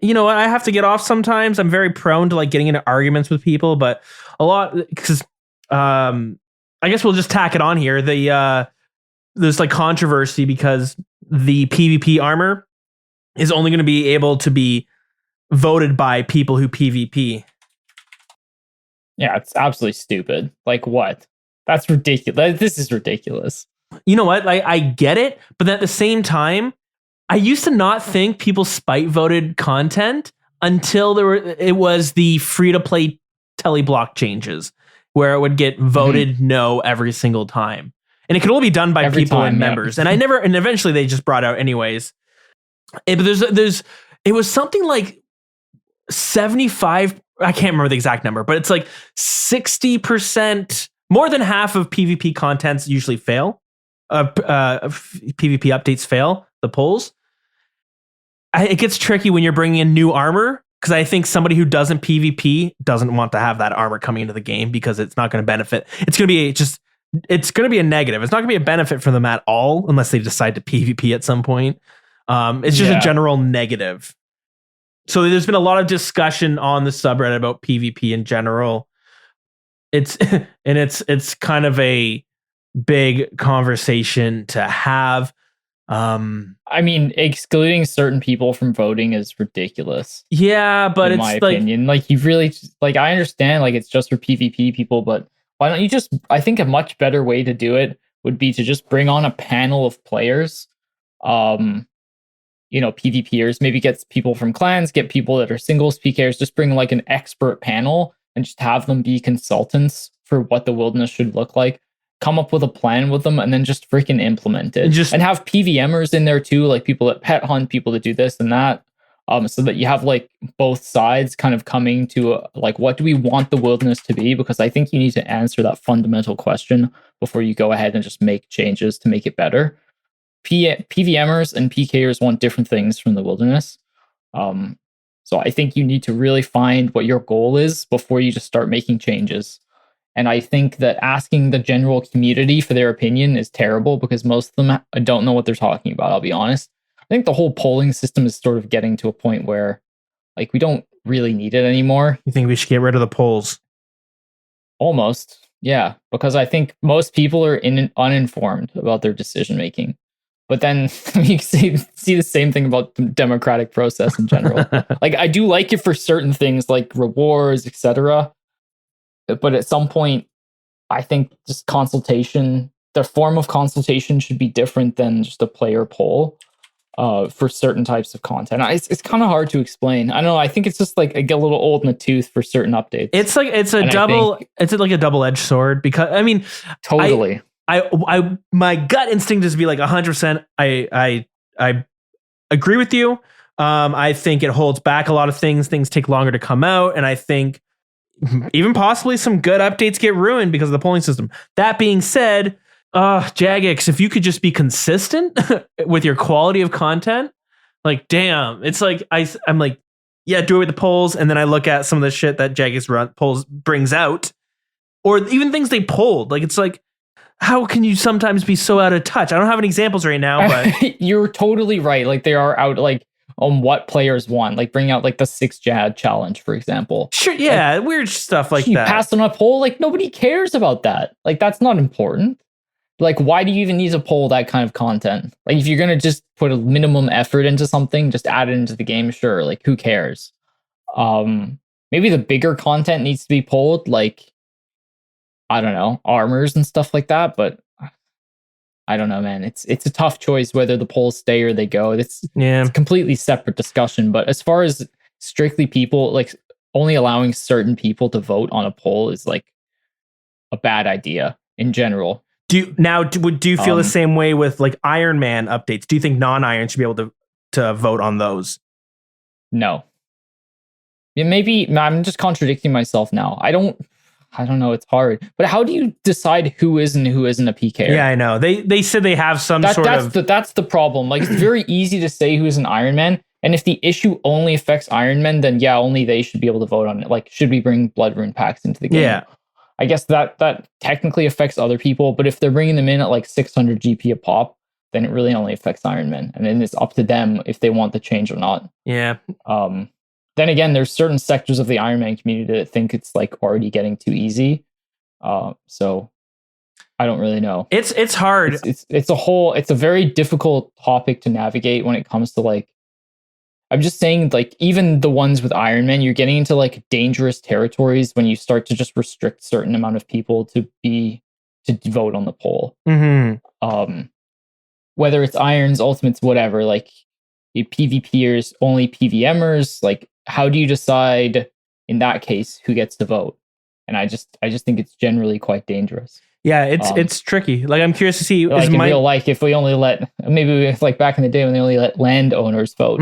I have to get off sometimes. I'm very prone to like getting into arguments with people, but a lot because, I guess we'll just tack it on here. There's like controversy because the PvP armor is only going to be able to be voted by people who PvP. Yeah, it's absolutely stupid. Like what? That's ridiculous. This is ridiculous. You know what? I get it, but at the same time, I used to not think people spite voted content until it was the free to play teleblock changes, where it would get voted no every single time. And it could only be done by every people and members. And and eventually they just brought out anyways. But it was something like 75, I can't remember the exact number, but it's like 60%, more than half of PvP contents usually fail. PvP updates fail the polls. It gets tricky when you're bringing in new armor, because I think somebody who doesn't PvP doesn't want to have that armor coming into the game because it's not going to benefit. It's going to be a negative. It's not going to be a benefit for them at all unless they decide to PvP at some point. It's just a general negative. So there's been a lot of discussion on the subreddit about PvP in general. It's kind of a big conversation to have. I mean, excluding certain people from voting is ridiculous. Yeah, but in my opinion, like you really like, I understand like it's just for PvP people, but why don't you just? I think a much better way to do it would be to just bring on a panel of players, PvPers. Maybe get people from clans, get people that are singles PKers. Just bring like an expert panel and just have them be consultants for what the wilderness should look like. Come up with a plan with them and then just freaking implement it. And have PVMers in there too, like people that pet hunt, people that do this and that. So that you have like both sides kind of coming to like, what do we want the wilderness to be? Because I think you need to answer that fundamental question before you go ahead and just make changes to make it better. PVMers and PKers want different things from the wilderness. So I think you need to really find what your goal is before you just start making changes. And I think that asking the general community for their opinion is terrible because most of them don't know what they're talking about, I'll be honest. I think the whole polling system is sort of getting to a point where like we don't really need it anymore. You think we should get rid of the polls? Almost. Yeah, because I think most people are uninformed about their decision making. But then you see the same thing about the democratic process in general. Like I do like it for certain things like rewards, etc. But at some point, I think just consultation, the form of consultation should be different than just a player poll for certain types of content. It's kind of hard to explain. I don't know. I think it's just like I get a little old in the tooth for certain updates. It's like it's like a double-edged sword because I mean totally. I my gut instinct is to be like 100%. I agree with you. I think it holds back a lot of things. Things take longer to come out, and I think even possibly some good updates get ruined because of the polling system. That being said, Jagex, if you could just be consistent with your quality of content, like damn, it's like I'm like, yeah, do it with the polls, and then I look at some of the shit that Jagex polls brings out, or even things they polled. Like it's like, how can you sometimes be so out of touch? I don't have any examples right now, but you're totally right. Like they are out like on what players want, like bring out like the 6 Jad challenge, for example. Sure, yeah, like, weird stuff like you that. You pass on a poll, like nobody cares about that. Like that's not important. Like why do you even need to poll that kind of content? Like if you're gonna just put a minimum effort into something, just add it into the game. Sure, like who cares? Maybe the bigger content needs to be polled, like I don't know, armors and stuff like that, but I don't know, man. It's a tough choice whether the polls stay or they go. It's a completely separate discussion. But as far as strictly people, like only allowing certain people to vote on a poll is like a bad idea in general. Do you feel the same way with like Iron Man updates? Do you think non-Iron should be able to vote on those? No. Yeah, maybe I'm just contradicting myself now. I don't know. It's hard. But how do you decide who is and who isn't a PK? Yeah, I know. They said they have that's the problem. Like it's very easy to say who's an Iron Man. And if the issue only affects Iron Men, then yeah, only they should be able to vote on it. Like, should we bring Blood Rune packs into the game? Yeah. I guess that technically affects other people, but if they're bringing them in at like 600 GP a pop, then it really only affects Iron Men, and then it's up to them if they want the change or not. Yeah. Then again, there's certain sectors of the Iron Man community that think it's like already getting too easy. So I don't really know. It's hard. It's a very difficult topic to navigate when it comes to like. I'm just saying, like, even the ones with Iron Man, you're getting into like dangerous territories when you start to just restrict certain amount of people to vote on the poll. Mm-hmm. Whether it's Irons, Ultimates, whatever, like PvPers, only PVMers, like how do you decide in that case who gets to vote? And I just think it's generally quite dangerous. Yeah, it's tricky. Like I'm curious to see like in real life if we only let like back in the day when they only let landowners vote.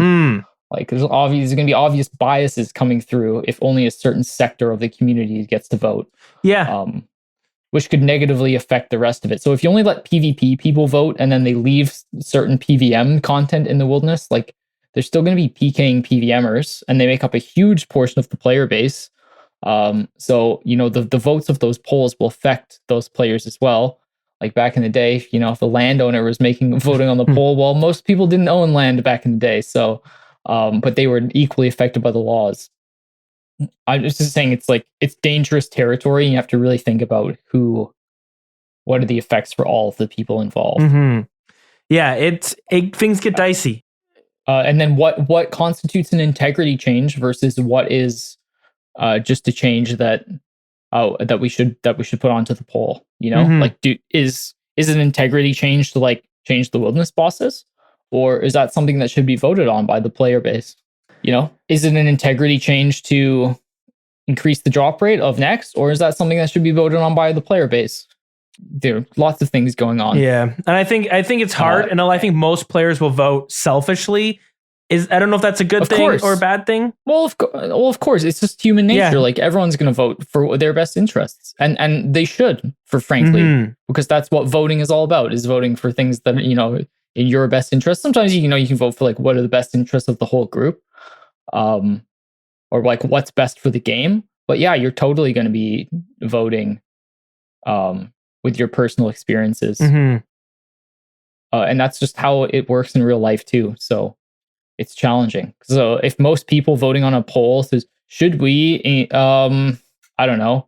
Like there's going to be obvious biases coming through if only a certain sector of the community gets to vote. Yeah. Which could negatively affect the rest of it. So if you only let PvP people vote and then they leave certain PVM content in the wilderness, like there's still going to be PKing PVMers and they make up a huge portion of the player base. So, you know, the votes of those polls will affect those players as well. Like back in the day, you know, if the landowner was voting on the poll, well, most people didn't own land back in the day. So, but they were equally affected by the laws. I'm just saying it's dangerous territory. And you have to really think about what are the effects for all of the people involved. Mm-hmm. Yeah, things get dicey. And then what constitutes an integrity change versus what is just a change that we should put onto the poll, you know? Mm-hmm. Like is an integrity change to like change the wilderness bosses, or is that something that should be voted on by the player base? You know, is it an integrity change to increase the drop rate of next, or is that something that should be voted on by the player base? There are lots of things going on. Yeah, and I think it's hard, and I think most players will vote selfishly. I don't know if that's a good thing or a bad thing. Well, of course, it's just human nature. Yeah. Like everyone's going to vote for their best interests, and they should, frankly, because that's what voting is all about: is voting for things that in your best interest. Sometimes you can vote for like what are the best interests of the whole group, or like what's best for the game. But yeah, you're totally going to be voting, with your personal experiences. And that's just how it works in real life too. So it's challenging. So if most people voting on a poll says, should we, I don't know,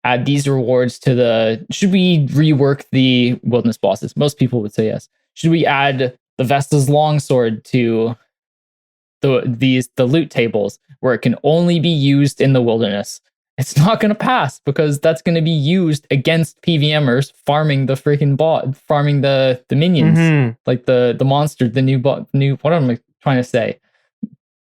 add these rewards to should we rework the wilderness bosses? Most people would say yes. Should we add the Vesta's longsword to the loot tables where it can only be used in the wilderness? It's not going to pass because that's going to be used against PVMers farming the freaking farming the minions, like the monster, the new what am I trying to say?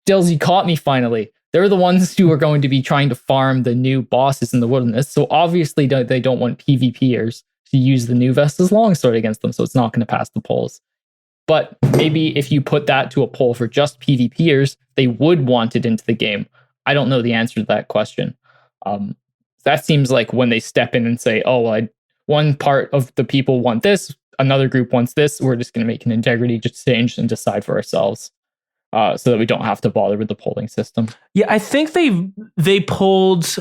Dilsey caught me finally. They're the ones who are going to be trying to farm the new bosses in the wilderness. So obviously they don't want PvPers to use the new Vesta's longsword against them. So it's not going to pass the polls. But maybe if you put that to a poll for just PvPers, they would want it into the game. I don't know the answer to that question. That seems like when they step in and say, oh, well, one part of the people want this, another group wants this, we're just going to make an integrity exchange and decide for ourselves so that we don't have to bother with the polling system. Yeah, I think they polled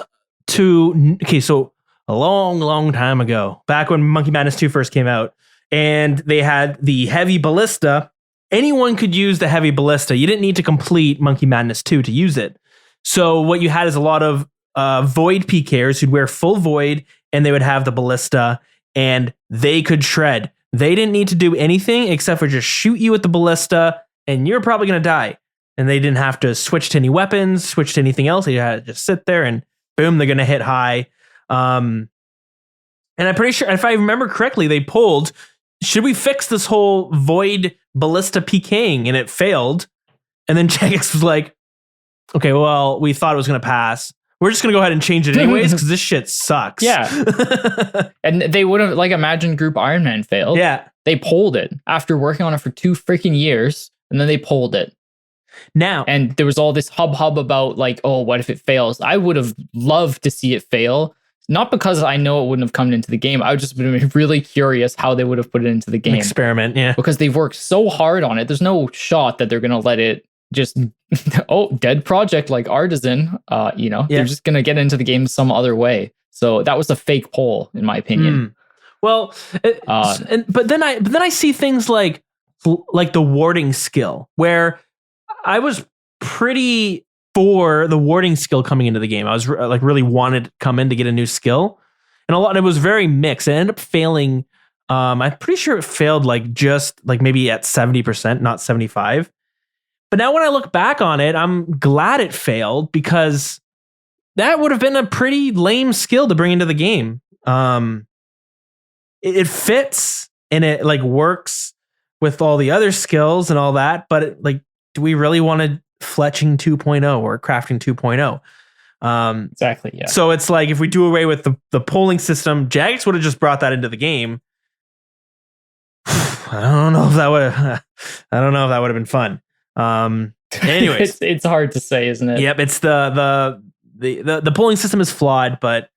to, okay, so a long time ago, back when Monkey Madness 2 first came out, and they had the heavy ballista. Anyone could use the heavy ballista. You didn't need to complete Monkey Madness 2 to use it. So what you had is a lot of void PKers who'd wear full void and they would have the ballista and they could shred. They didn't need to do anything except for just shoot you with the ballista and you're probably going to die. And they didn't have to switch to any weapons, switch to anything else. They had to just sit there and boom, they're going to hit high. And I'm pretty sure, if I remember correctly, they polled, should we fix this whole void ballista PKing? And it failed. And then Jagex was like, okay, well, we thought it was going to pass. We're just going to go ahead and change it anyways because this shit sucks. Yeah. And they would have, like, Imagine Group Iron Man failed. Yeah. They polled it after working on it for 2 freaking years, and then they polled it. Now. And there was all this hub about, like, oh, what if it fails? I would have loved to see it fail. Not because I know it wouldn't have come into the game. I would just been really curious how they would have put it into the game. An experiment, yeah. Because they've worked so hard on it. There's no shot that they're going to let it just dead project like Artisan, they're just going to get into the game some other way. So that was a fake poll, in my opinion. Well, but then I see things like the warding skill, where I was pretty for the warding skill coming into the game. I was really wanted to come in to get a new skill, and it was very mixed. It ended up failing. I'm pretty sure it failed just maybe at 70%, not 75. But now when I look back on it, I'm glad it failed because that would have been a pretty lame skill to bring into the game. It fits and it works with all the other skills and all that. But do we really want to fletching 2.0 or crafting 2.0? Exactly. Yeah. So it's like if we do away with the polling system, Jagex would have just brought that into the game. I don't know if that would have been fun. Anyways, it's hard to say, isn't it? Yep, it's the polling system is flawed, but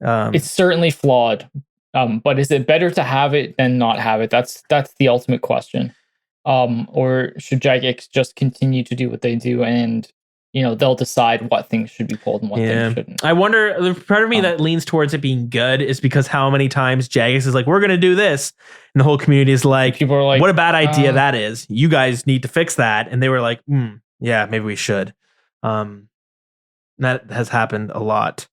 it's certainly flawed. But is it better to have it than not have it? That's the ultimate question. Or should Jagex just continue to do what they do and they'll decide what things should be pulled and what things shouldn't? I wonder, the part of me that leans towards it being good is because how many times Jagex is like, we're going to do this. And the whole community is like, people are like, what a bad idea that is. You guys need to fix that. And they were like, yeah, maybe we should. That has happened a lot.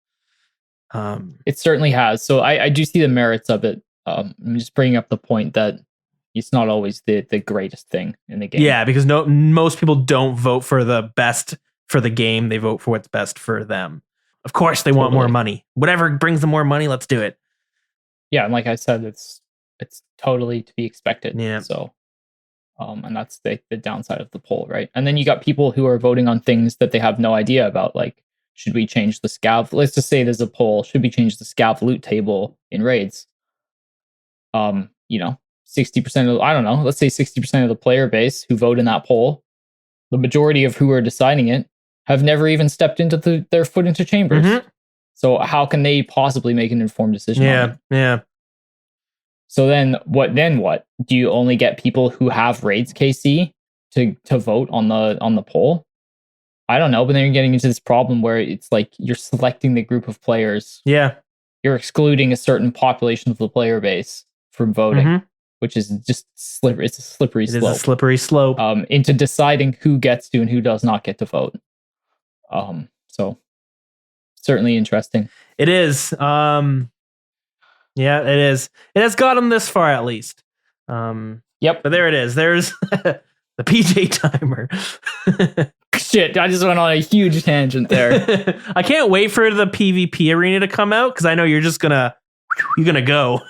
It certainly has. So I do see the merits of it. I'm just bringing up the point that it's not always the greatest thing in the game. Yeah, because most people don't vote for the best for the game. They vote for what's best for them. Of course, they want more money. Whatever brings them more money, let's do it. Yeah, and like I said, it's totally to be expected. Yeah. So, and that's the downside of the poll, right? And then you got people who are voting on things that they have no idea about, like, should we change the scav? Let's just say there's a poll. Should we change the scav loot table in raids? 60% of, I don't know, let's say 60% of the player base who vote in that poll, the majority of who are deciding it have never even stepped into their foot into chambers. Mm-hmm. So how can they possibly make an informed decision? Yeah. So then what? Do you only get people who have raids KC to vote on the poll? I don't know, but then you're getting into this problem where it's like you're selecting the group of players. Yeah. You're excluding a certain population of the player base from voting, which is just slippery. It's a slippery It slope. is a slippery slope. Into deciding who gets to and who does not get to vote. So certainly interesting. It is. Yeah, it is. It has got them this far, at least. Yep. But there it is. There's the PJ timer. Shit, I just went on a huge tangent there. I can't wait for the PvP arena to come out because I know you're gonna go.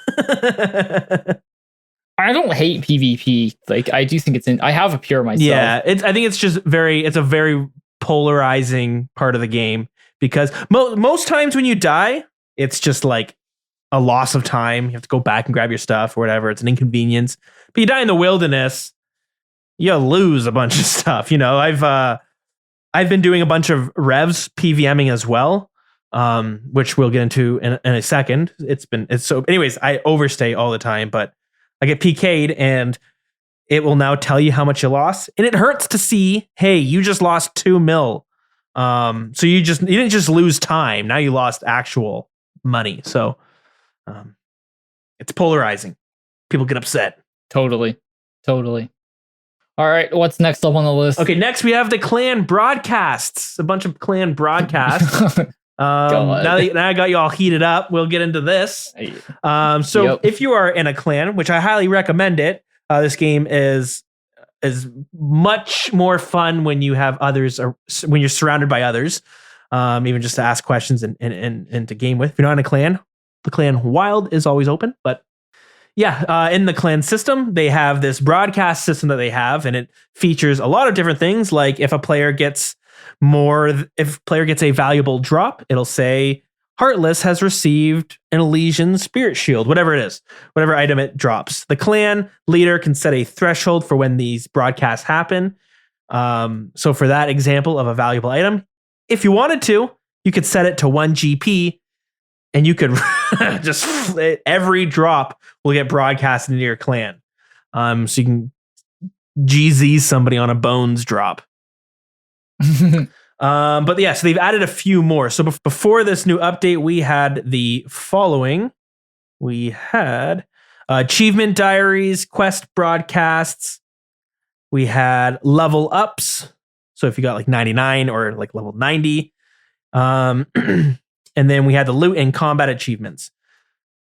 I don't hate PvP. Like, I do think I have a pure myself. Yeah, I think it's just it's a very polarizing part of the game because most times when you die, it's just like a loss of time. You have to go back and grab your stuff or whatever. It's an inconvenience. But you die in the wilderness, you lose a bunch of stuff. You know, I've been doing a bunch of revs PVMing as well, which we'll get into in a second. Anyways, I overstay all the time, but I get PK'd and it will now tell you how much you lost. And it hurts to see, hey, you just lost 2 mil. So you didn't just lose time. Now you lost actual money. So it's polarizing. People get upset. Totally. All right, what's next up on the list? Okay, next we have the clan broadcasts. A bunch of clan broadcasts. Now I got you all heated up. We'll get into this. If you are in a clan, which I highly recommend it, this game is much more fun when you have others or when you're surrounded by others, even just to ask questions and to game with. If you're not in a clan, the clan wild is always open. But yeah, in the clan system, they have this broadcast system that they have, and it features a lot of different things. Like if a player gets a valuable drop, it'll say Heartless has received an Elysian Spirit Shield, whatever it is, whatever item it drops. The clan leader can set a threshold for when these broadcasts happen. So for that example of a valuable item, if you wanted to, you could set it to 1 GP and you could just every drop will get broadcasted into your clan. So you can GZ somebody on a bones drop. But yeah, so they've added a few more. So before this new update, we had the following. We had achievement diaries, quest broadcasts. We had level ups. So if you got like 99 or like level 90. And then we had the loot and combat achievements.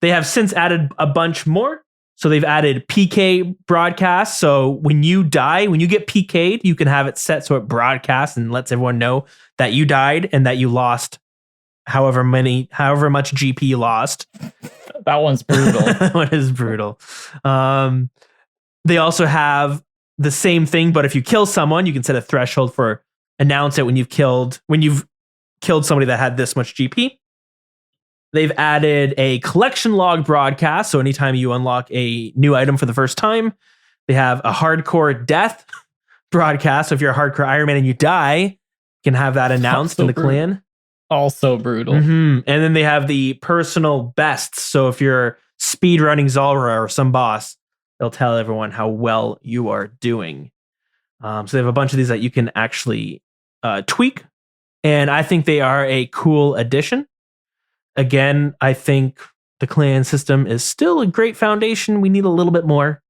They have since added a bunch more. So they've added PK broadcasts. So when you die, when you get PK'd, you can have it set so it broadcasts and lets everyone know that you died and that you lost however much GP you lost. That one's brutal. That one is brutal. They also have the same thing, but if you kill someone, you can set a threshold for announce it when you've killed somebody that had this much GP. They've added a collection log broadcast. So anytime you unlock a new item for the first time, they have a hardcore death broadcast. So if you're a hardcore Iron Man and you die, you can have that announced in the clan. Also brutal. Mm-hmm. And then they have the personal bests. So if you're speedrunning Zulrah or some boss, they'll tell everyone how well you are doing. So they have a bunch of these that you can actually tweak. And I think they are a cool addition. Again, I think the clan system is still a great foundation. We need a little bit more.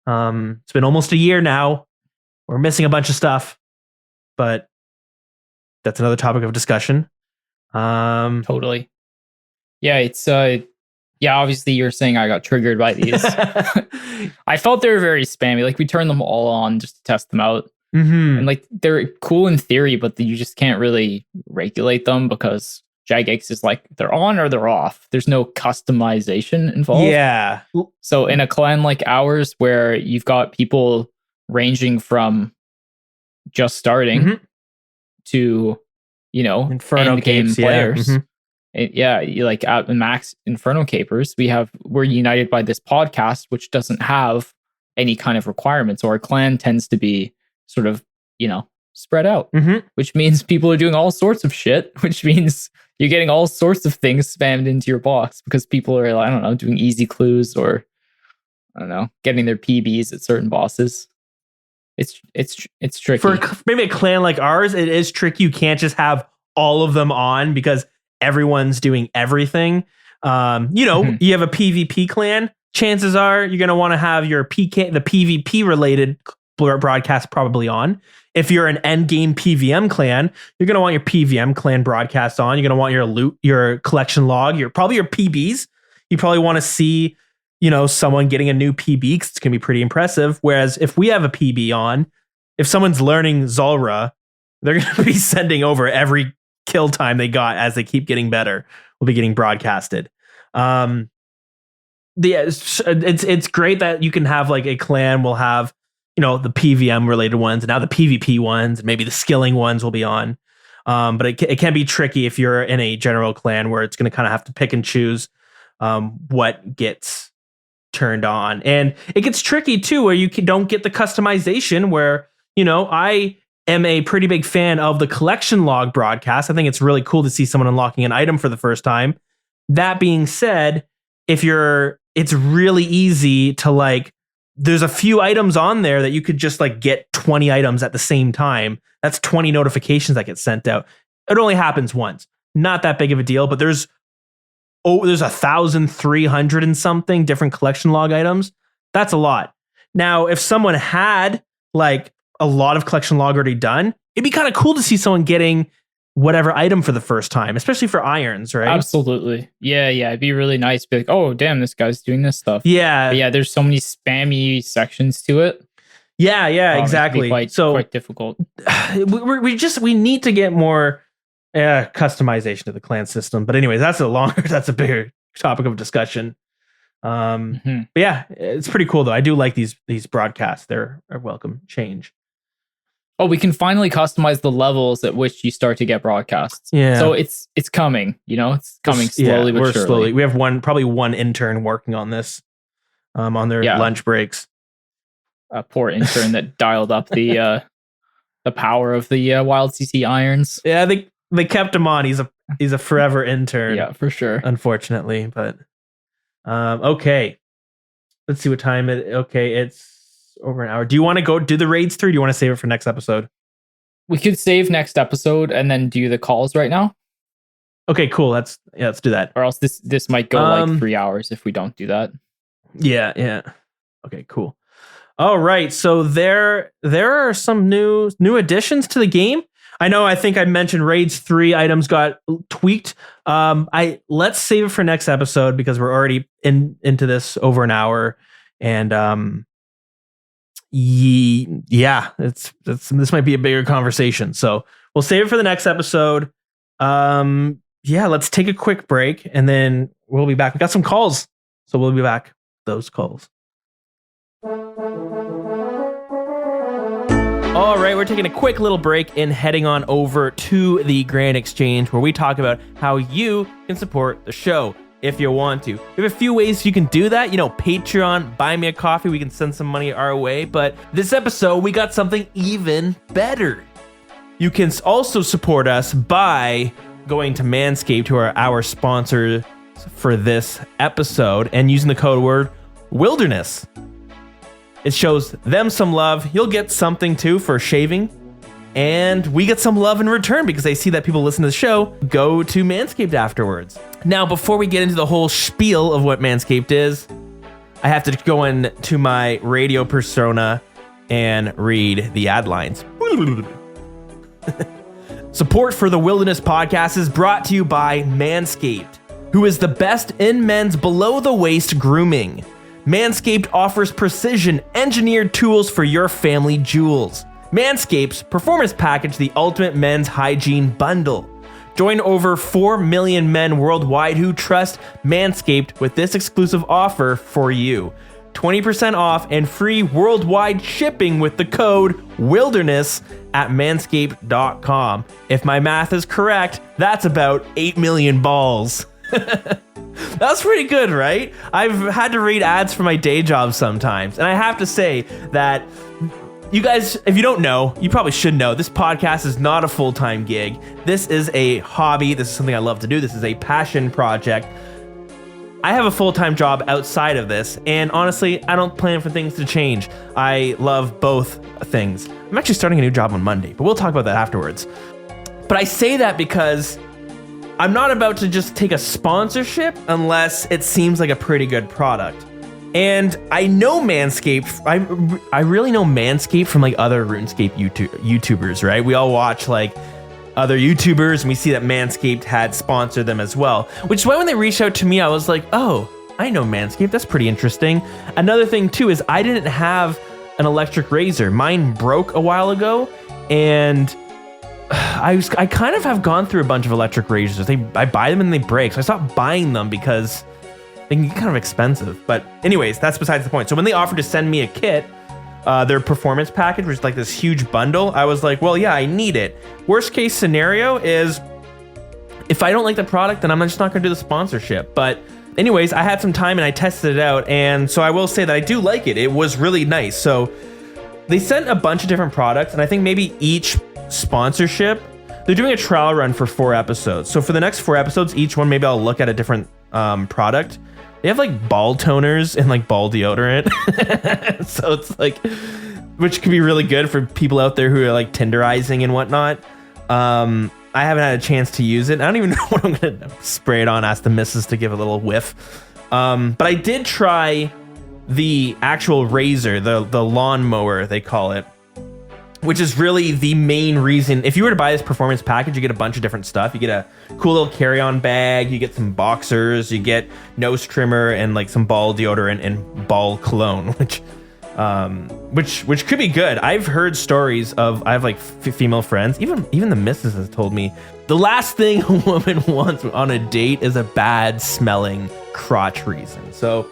It's been almost a year now. We're missing a bunch of stuff, but that's another topic of discussion. Totally. Yeah, it's obviously you're saying I got triggered by these. I felt they were very spammy. Like we turned them all on just to test them out. Mm-hmm. And like they're cool in theory, but you just can't really regulate them because Jagex is like they're on or they're off. There's no customization involved. Yeah. So in a clan like ours, where you've got people ranging from just starting to, Inferno end game capes, players. Yeah. You like at the max Inferno capers, we're united by this podcast, which doesn't have any kind of requirements. So our clan tends to be sort of, spread out, which means people are doing all sorts of shit, which means you're getting all sorts of things spammed into your box because people are, I don't know, doing easy clues or, I don't know, getting their PBs at certain bosses. It's tricky. For maybe a clan like ours, it is tricky. You can't just have all of them on because everyone's doing everything. You have a PvP clan. chances are you're going to want to have your the PvP related broadcast probably on. If you're an endgame PVM clan, you're going to want your PVM clan broadcast on. You're going to want your loot, your collection log, probably your PBs. You probably want to see, someone getting a new PB because it's going to be pretty impressive. Whereas if we have a PB on, if someone's learning Zulrah, they're going to be sending over every kill time they got as they keep getting better. Will be getting broadcasted. It's great that you can have like a clan will have, the PVM related ones and now the PvP ones, and maybe the skilling ones will be on. But it can be tricky if you're in a general clan where it's going to kind of have to pick and choose what gets turned on. And it gets tricky too, where you don't get the customization where, I am a pretty big fan of the collection log broadcast. I think it's really cool to see someone unlocking an item for the first time. That being said, it's really easy to there's a few items on there that you could just get 20 items at the same time. That's 20 notifications that get sent out. It only happens once. Not that big of a deal, but there's 1,300 and something different collection log items. That's a lot. Now, if someone had a lot of collection log already done, it'd be kind of cool to see someone getting whatever item for the first time, especially for irons, right? Absolutely. Yeah. It'd be really nice to be like, oh, damn, this guy's doing this stuff. Yeah. But yeah, there's so many spammy sections to it. Yeah, exactly. Quite difficult. We need to get more customization to the clan system. But anyways, that's a bigger topic of discussion. But yeah, it's pretty cool though. I do like these broadcasts. They're a welcome change. Oh, we can finally customize the levels at which you start to get broadcasts. Yeah. So it's coming, it's coming slowly but surely. Slowly. We have probably one intern working on this on their lunch breaks. A poor intern that dialed up the power of the Wild CC irons. Yeah, they kept him on. He's a forever intern. Yeah, for sure. Unfortunately, but okay. Let's see what time it. Okay, it's over an hour. Do you want to go do the raids through? Or do you want to save it for next episode? We could save next episode and then do the calls right now. Okay, cool. Let's do that. Or else this might go 3 hours if we don't do that. Yeah. Okay, cool. All right. So there are some new additions to the game. I think I mentioned raids 3 items got tweaked. Let's save it for next episode because we're already into this over an hour. And this might be a bigger conversation. So we'll save it for the next episode. Let's take a quick break and then we'll be back. We got some calls, so we'll be back. Those calls. All right, we're taking a quick little break and heading on over to the Grand Exchange where we talk about how you can support the show if you want to. We have a few ways you can do that. Patreon, buy me a coffee. We can send some money our way. But this episode, we got something even better. You can also support us by going to Manscaped, who are our sponsor for this episode, and using the code word wilderness. It shows them some love. You'll get something too for shaving. And we get some love in return because they see that people listen to the show, go to Manscaped afterwards. Now, before we get into the whole spiel of what Manscaped is, I have to go into my radio persona and read the ad lines. Support for the Wilderness Podcast is brought to you by Manscaped, who is the best in men's below-the-waist grooming. Manscaped offers precision engineered tools for your family jewels. Manscaped's Performance Package, the ultimate men's hygiene bundle. Join over 4 million men worldwide who trust Manscaped with this exclusive offer for you. 20% off and free worldwide shipping with the code WILDERNESS at manscaped.com. If my math is correct, that's about 8 million balls. That's pretty good, right? I've had to read ads for my day job sometimes, and I have to say that you guys, if you don't know, you probably should know, this podcast is not a full-time gig. This is a hobby. This is something I love to do. This is a passion project. I have a full-time job outside of this, and honestly, I don't plan for things to change. I love both things. I'm actually starting a new job on Monday, but we'll talk about that afterwards. But I say that because I'm not about to just take a sponsorship unless it seems like a pretty good product. And I know Manscaped. I really know Manscaped from like other RuneScape YouTubers, right? We all watch like other YouTubers and we see that Manscaped had sponsored them as well. Which is why when they reached out to me, I was like, oh, I know Manscaped. That's pretty interesting. Another thing too is I didn't have an electric razor. Mine broke a while ago, and I kind of have gone through a bunch of electric razors. I buy them and they break, so I stopped buying them because they can get kind of expensive. But anyways, that's besides the point. So when they offered to send me a kit, their performance package, which is like this huge bundle, I was like, well, yeah, I need it. Worst case scenario is if I don't like the product, then I'm just not going to do the sponsorship. But anyways, I had some time and I tested it out, and so I will say that I do like it. It was really nice. So they sent a bunch of different products, and I think maybe each sponsorship, they're doing a trial run for 4 episodes. So for the next 4 episodes, each one, maybe I'll look at a different product. They have like ball toners and like ball deodorant. So it's like, which could be really good for people out there who are like tenderizing and whatnot. I haven't had a chance to use it. I don't even know what I'm going to spray it on. Ask the missus to give a little whiff. But I did try the actual razor, the lawn mower, they call it, which is really the main reason. If you were to buy this performance package, you get a bunch of different stuff. You get a cool little carry-on bag, you get some boxers, you get nose trimmer and like some ball deodorant and ball cologne, which could be good. I've heard stories of, I have like female friends, even the missus has told me the last thing a woman wants on a date is a bad smelling crotch reason. So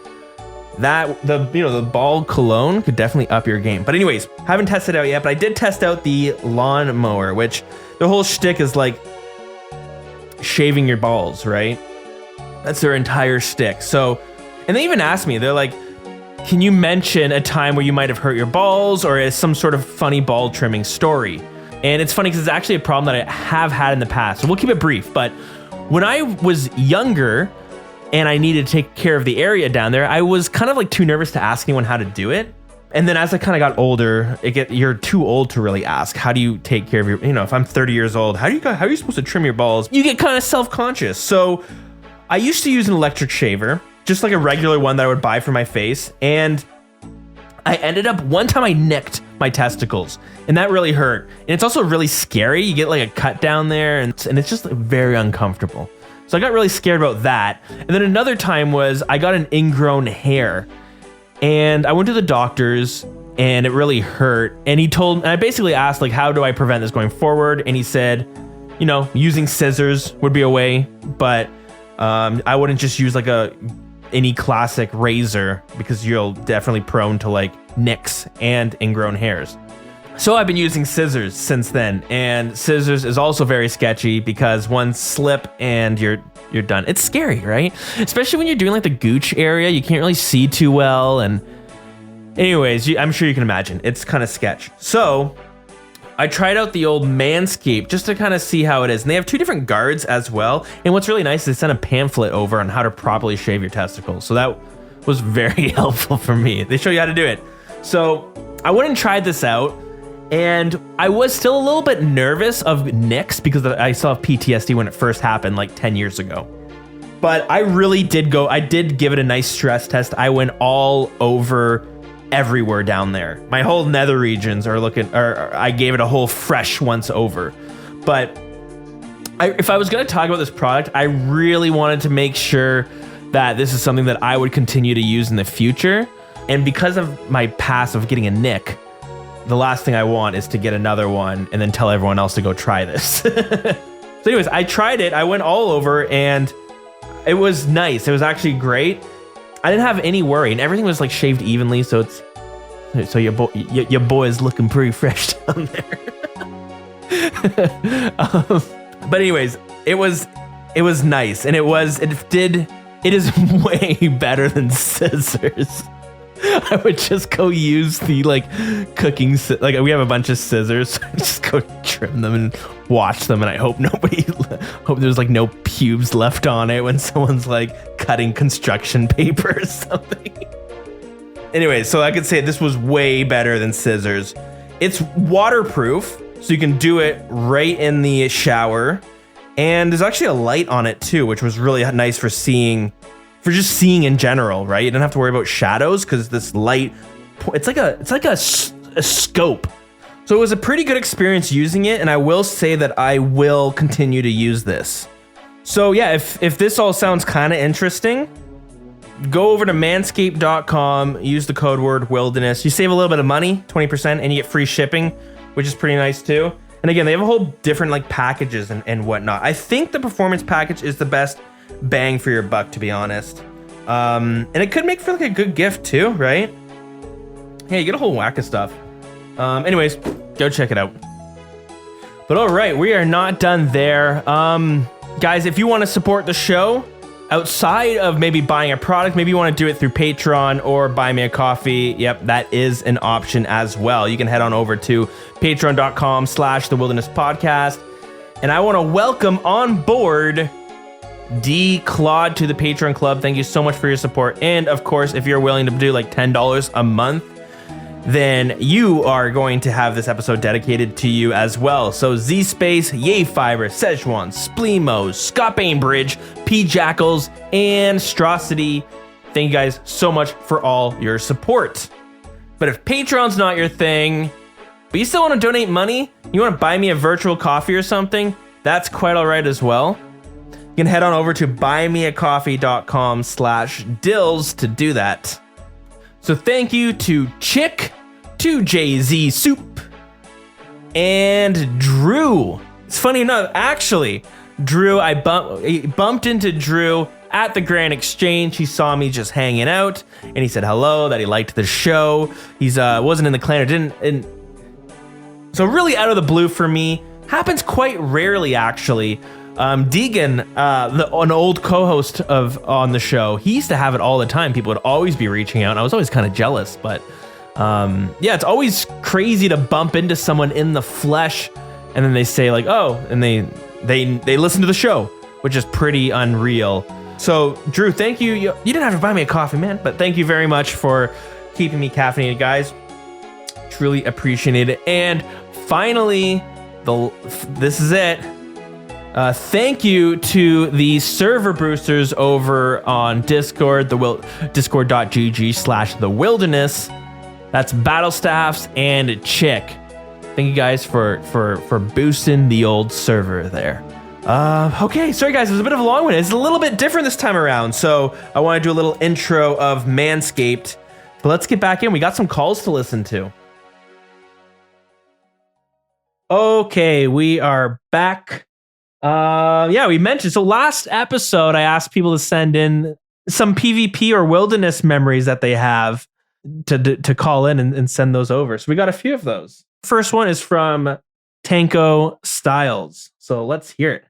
that the ball cologne could definitely up your game. But anyways, haven't tested it out yet, but I did test out the lawn mower, which the whole shtick is like shaving your balls, right? That's their entire shtick. So, and they even asked me, they're like, can you mention a time where you might have hurt your balls or is some sort of funny ball trimming story? And it's funny because it's actually a problem that I have had in the past. So we'll keep it brief. But when I was younger and I needed to take care of the area down there, I was kind of like too nervous to ask anyone how to do it. And then as I kind of got older, you're too old to really ask. How do you take care of your, if I'm 30 years old, how are you supposed to trim your balls? You get kind of self-conscious. So I used to use an electric shaver, just like a regular one that I would buy for my face. And I ended up, one time I nicked my testicles and that really hurt. And it's also really scary. You get like a cut down there and it's just very uncomfortable. So I got really scared about that. And then another time was I got an ingrown hair and I went to the doctor's and it really hurt. And I basically asked like, how do I prevent this going forward? And he said, using scissors would be a way, but I wouldn't just use like any classic razor because you're definitely prone to like nicks and ingrown hairs. So I've been using scissors since then, and scissors is also very sketchy because one slip and you're done. It's scary, right? Especially when you're doing like the gooch area, you can't really see too well. And anyways, I'm sure you can imagine it's kind of sketch. So I tried out the old Manscaped just to kind of see how it is. And they have 2 different guards as well. And what's really nice is they sent a pamphlet over on how to properly shave your testicles. So that was very helpful for me. They show you how to do it. So I went and tried this out. And I was still a little bit nervous of nicks because I still have PTSD when it first happened like 10 years ago. But I really did give it a nice stress test. I went all over everywhere down there. My whole nether regions I gave it a whole fresh once over. But if I was going to talk about this product, I really wanted to make sure that this is something that I would continue to use in the future. And because of my past of getting a nick, the last thing I want is to get another one and then tell everyone else to go try this. So anyways, I tried it. I went all over and it was nice. It was actually great. I didn't have any worry and everything was like shaved evenly. So your boy is looking pretty fresh down there. But anyways, it was nice and it is way better than scissors. I would just go use the cooking, we have a bunch of scissors. So I just go trim them and wash them, and I hope there's no pubes left on it when someone's cutting construction paper or something. Anyway, so I could say this was way better than scissors. It's waterproof, so you can do it right in the shower, and there's actually a light on it too, which was really nice for seeing for just seeing in general, right? You don't have to worry about shadows because this light, it's like a scope. So it was a pretty good experience using it, and I will say that I will continue to use this. So yeah, if this all sounds kind of interesting, go over to manscaped.com, use the code word wilderness. You save a little bit of money, 20%, and you get free shipping, which is pretty nice too. And again, they have a whole different like packages and whatnot. I think the performance package is the best bang for your buck, to be honest. And it could make for like a good gift too, right? Yeah, you get a whole whack of stuff. Anyways, go check it out. But all right, we are not done there. Guys, if you want to support the show outside of maybe buying a product, maybe you want to do it through Patreon or buy me a coffee. Yep, that is an option as well. You can head on over to patreon.com/The Wilderness Podcast. And I want to welcome on board D. Claude to the Patreon Club. Thank you so much for your support. And of course, if you're willing to do like $10 a month, then you are going to have this episode dedicated to you as well. So Z-Space, Yay Fiber, Szechuan, Spleemo, Scott Bainbridge, P. Jackals, and Strosity. Thank you guys so much for all your support. But if Patreon's not your thing, but you still want to donate money, you want to buy me a virtual coffee or something, that's quite all right as well. You can head on over to buymeacoffee.com/dills to do that. So thank you to Chick, to Jay-Z Soup, and Drew. It's funny enough, actually, Drew, I bumped into Drew at the Grand Exchange. He saw me just hanging out, and he said hello, that he liked the show. He's wasn't in the clan, or didn't. So really out of the blue for me, happens quite rarely actually. Deegan, an old co-host on the show, he used to have it all the time. People would always be reaching out, and I was always kind of jealous. But yeah, it's always crazy to bump into someone in the flesh, and then they say like, "Oh," and they listen to the show, which is pretty unreal. So, Drew, thank you. You didn't have to buy me a coffee, man, but thank you very much for keeping me caffeinated, guys. Truly appreciate it. And finally, this is it. Thank you to the server boosters over on Discord, discord.gg/The Wilderness. That's Battlestaffs and Chick. Thank you guys for boosting the old server there. Okay, sorry guys, it was a bit of a long one. It's a little bit different this time around, so I want to do a little intro of Manscaped. But let's get back in. We got some calls to listen to. Okay, we are back. Yeah, we mentioned, so last episode I asked people to send in some PvP or wilderness memories that they have to call in and send those over. So we got a few of those. First one is from Tanko Styles. So let's hear it.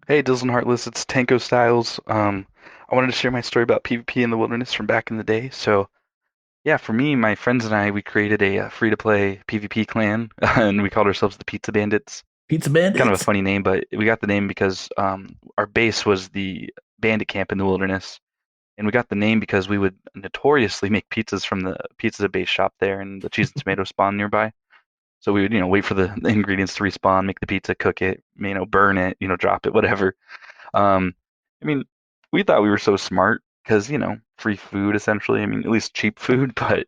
Hey, Dills and Heartless, it's Tanko Styles. I wanted to share my story about PvP in the wilderness from back in the day. So yeah, for me, my friends and I, we created a free-to-play PvP clan, and we called ourselves the Pizza Bandits. Pizza Bandits? Kind of a funny name, but we got the name because our base was the bandit camp in the wilderness. And we got the name because we would notoriously make pizzas from the pizza base shop there and the cheese and tomato spawn nearby. So we would, wait for the ingredients to respawn, make the pizza, cook it, burn it, drop it, whatever. We thought we were so smart because, free food essentially. At least cheap food, but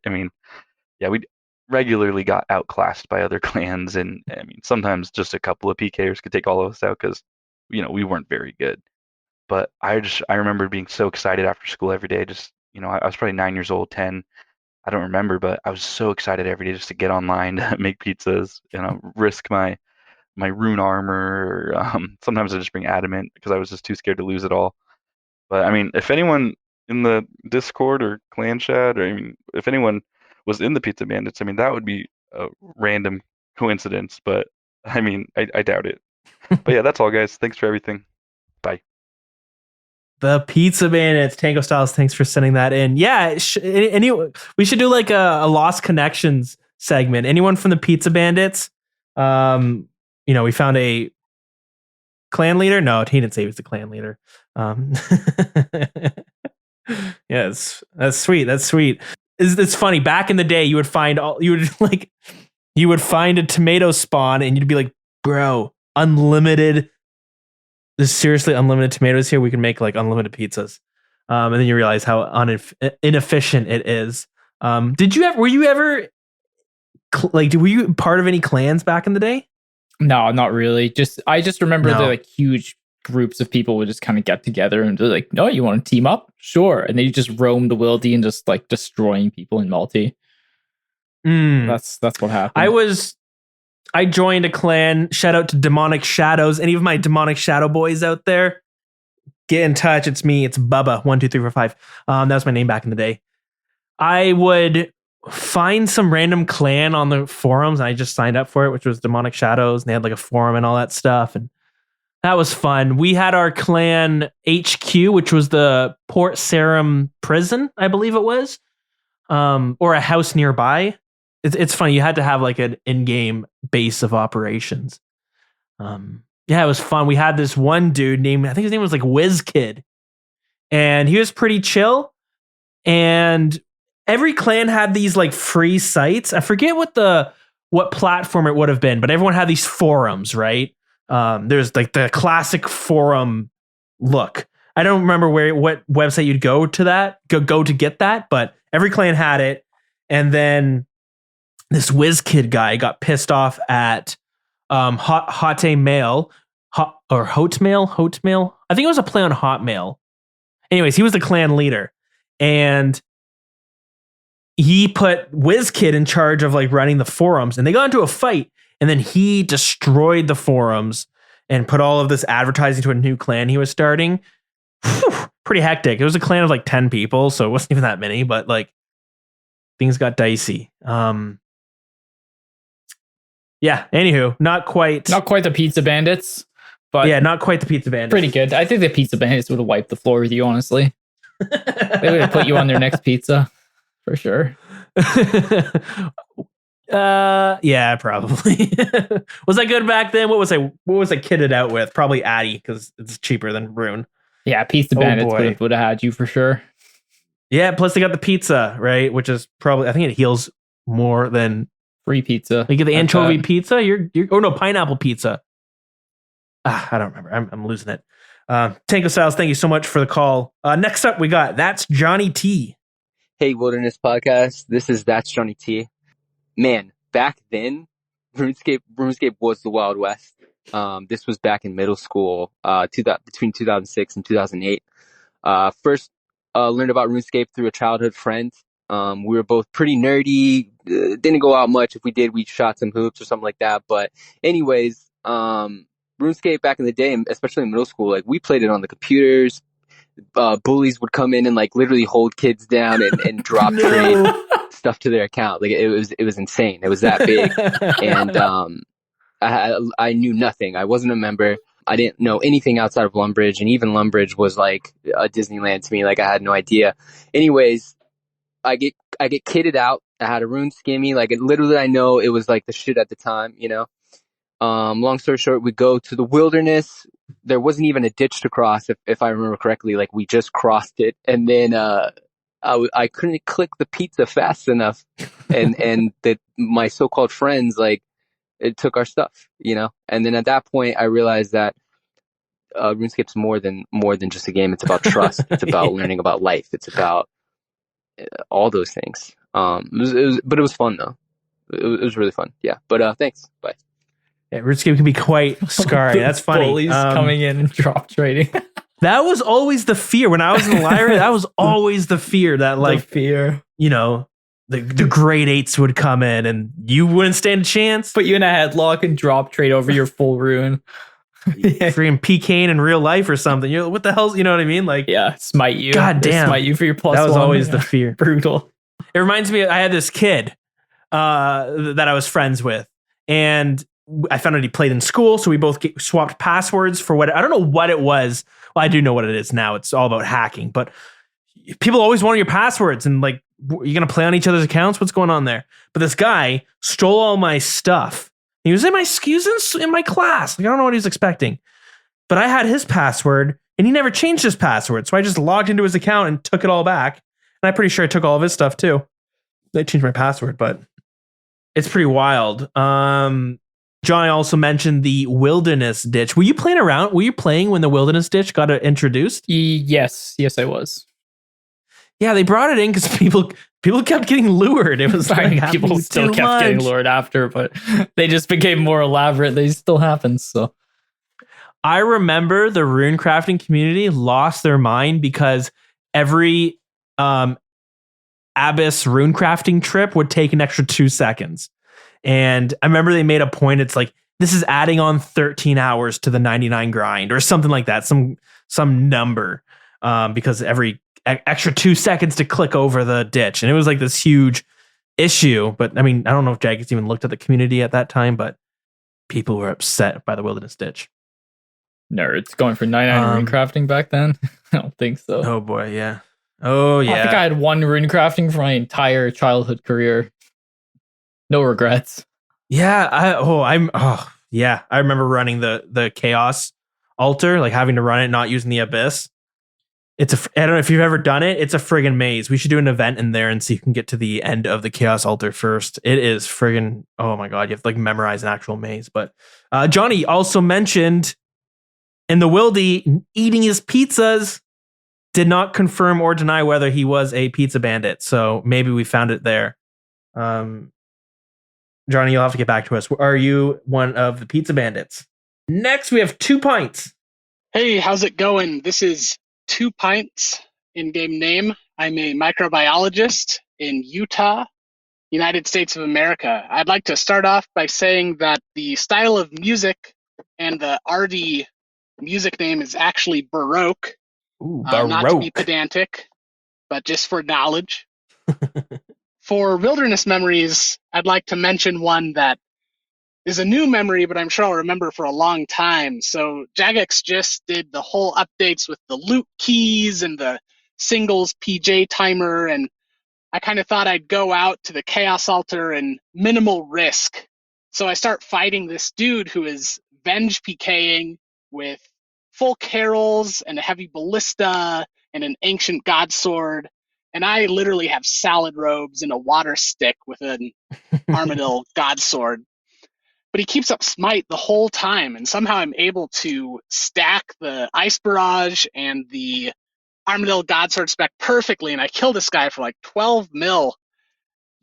yeah, we regularly got outclassed by other clans, and sometimes just a couple of PKers could take all of us out because we weren't very good. But I remember being so excited after school every day. Just I was probably 9 years old, 10, I don't remember, but I was so excited every day just to get online to make pizzas, risk my rune armor, or sometimes I just bring adamant because I was just too scared to lose it all. But if anyone in the Discord or clan chat, or if anyone was in the Pizza Bandits, that would be a random coincidence, but I doubt it. But yeah, that's all, guys. Thanks for everything. Bye. The Pizza Bandits, Tango Styles, thanks for sending that in. Yeah, we should do like a Lost Connections segment. Anyone from the Pizza Bandits? We found a clan leader. No, he didn't say he was the clan leader. Yes, that's sweet. That's sweet. It's funny. Back in the day, you would find a tomato spawn, and you'd be like, "Bro, unlimited. There's seriously unlimited tomatoes here. We can make like unlimited pizzas." And then you realize how inefficient it is. Were you ever were you part of any clans back in the day? No, not really. I just remember No. the like huge groups of people would just kind of get together and they're like, no, you want to team up? Sure. And they just roam the wildy and just like destroying people in multi. That's what happened. I joined a clan. Shout out to Demonic Shadows. Any of my Demonic Shadow boys out there? Get in touch. It's me. It's Bubba 12345. That was my name back in the day. I would find some random clan on the forums, and I just signed up for it, which was Demonic Shadows, and they had like a forum and all that stuff, and that was fun. We had our clan HQ, which was the Port Sarim prison, I believe it was, or a house nearby. It's funny. You had to have like an in-game base of operations. Yeah, it was fun. We had this one dude named, I think his name was like WizKid, and he was pretty chill. And every clan had these like free sites. I forget what platform it would have been, but everyone had these forums, right? There's like the classic forum look. I don't remember what website you'd go to get that, but every clan had it. And then this WizKid guy got pissed off at Hotmail. I think it was a play on Hotmail. Anyways, he was the clan leader, and he put WizKid in charge of like running the forums, and they got into a fight, and then he destroyed the forums and put all of this advertising to a new clan he was starting. Whew, pretty hectic. It was a clan of like 10 people, so it wasn't even that many, but like things got dicey. Yeah, anywho, not quite the Pizza Bandits, but yeah, not quite the Pizza Bandits. pretty good. I think the Pizza Bandits would have wiped the floor with you, honestly. They would have put you on their next pizza for sure. Yeah, probably. Was I good back then? What was I kitted out with? Probably Addy, because it's cheaper than Rune. Yeah, Pizza Bandits would have had you for sure. Yeah, plus they got the pizza, right? Which is probably, I think it heals more than free pizza. You get the anchovy pizza. You're pineapple pizza. I don't remember. I'm losing it. Tanko Styles, thank you so much for the call. Next up, we got That's Johnny T. Hey, Wilderness Podcast. This is That's Johnny T. Man, back then, RuneScape was the Wild West. This was back in middle school, between 2006 and 2008. First, learned about RuneScape through a childhood friend. We were both pretty nerdy. Didn't go out much. If we did, we shot some hoops or something like that. But anyways, RuneScape back in the day, especially in middle school, like we played it on the computers. Bullies would come in and like literally hold kids down and drop trade stuff to their account. Like it was insane. It was that big. And I knew nothing. I wasn't a member. I didn't know anything outside of Lumbridge, and even Lumbridge was like a Disneyland to me. Like I had no idea. Anyways, I get kitted out. I had a rune skimmy. Like literally, I know it was like the shit at the time, you know. Long story short, we go to the wilderness. There wasn't even a ditch to cross, if I remember correctly. Like we just crossed it, and then I couldn't click the pizza fast enough, and that my so-called friends like it took our stuff, you know. And then at that point, I realized that RuneScape's more than just a game. It's about trust. It's about learning about life. It's about all those things. But it was fun though. It was really fun. Yeah. But thanks. Bye. Yeah, RuneScape can be quite scarring. That's funny. Bullies coming in and drop trading. That was always the fear when I was in the library. That was always the fear that like you know, the grade 8s would come in and you wouldn't stand a chance. Put you in a headlock and drop trade over your full rune. Freaking PKing in real life or something. You're what the hell? You know what I mean? Like smite you. God damn, smite you for your plus. That was one. always the fear. Brutal. It reminds me. I had this kid that I was friends with, and I found out he played in school, so we both swapped passwords for what I don't know what it was. Well, I do know what it is now. It's all about hacking, but people always wanted your passwords and like, you're gonna play on each other's accounts. What's going on there? But this guy stole all my stuff. He was in my class. Like I don't know what he was expecting, but I had his password and he never changed his password. So I just logged into his account and took it all back. And I'm pretty sure I took all of his stuff too. They changed my password, but it's pretty wild. Johnny also mentioned the Wilderness Ditch. Were you playing around? Were you playing when the Wilderness Ditch got introduced? Yes, I was. Yeah, they brought it in because people kept getting lured. It was like people still kept getting lured after, but they just became more elaborate. They still happen. So I remember the rune crafting community lost their mind because every Abyss rune crafting trip would take an extra 2 seconds. And I remember they made a point. It's like, this is adding on 13 hours to the 99 grind or something like that. Some number because every extra 2 seconds to click over the ditch. And it was like this huge issue. But I mean, I don't know if Jagex even looked at the community at that time, but people were upset by the wilderness ditch. Nerds going for 99 rune crafting back then. I don't think so. Oh boy, yeah. Oh yeah. I think I had one rune crafting for my entire childhood career. No regrets. Yeah, I remember running the chaos altar, like having to run it, not using the abyss. I don't know if you've ever done it. It's a friggin' maze. We should do an event in there and see if you can get to the end of the chaos altar first. It is friggin', oh my god, you have to like memorize an actual maze. But Johnny also mentioned in the Wildy eating his pizzas, did not confirm or deny whether he was a pizza bandit. So maybe we found it there. Johnny, you'll have to get back to us. Are you one of the pizza bandits? Next, we have 2 pints. Hey, how's it going? This is 2 pints in-game name. I'm a microbiologist in Utah, United States of America. I'd like to start off by saying that the style of music and the arty music name is actually Baroque. Ooh, not to be pedantic, but just for knowledge. For wilderness memories, I'd like to mention one that is a new memory, but I'm sure I'll remember for a long time. So Jagex just did the whole updates with the loot keys and the singles PJ timer, and I kind of thought I'd go out to the Chaos Altar and minimal risk. So I start fighting this dude who is Venge PKing with full carols and a heavy ballista and an ancient god sword. And I literally have salad robes and a water stick with an Armadyl god sword. But he keeps up smite the whole time, and somehow I'm able to stack the ice barrage and the Armadyl godsword spec perfectly, and I kill this guy for like 12 mil.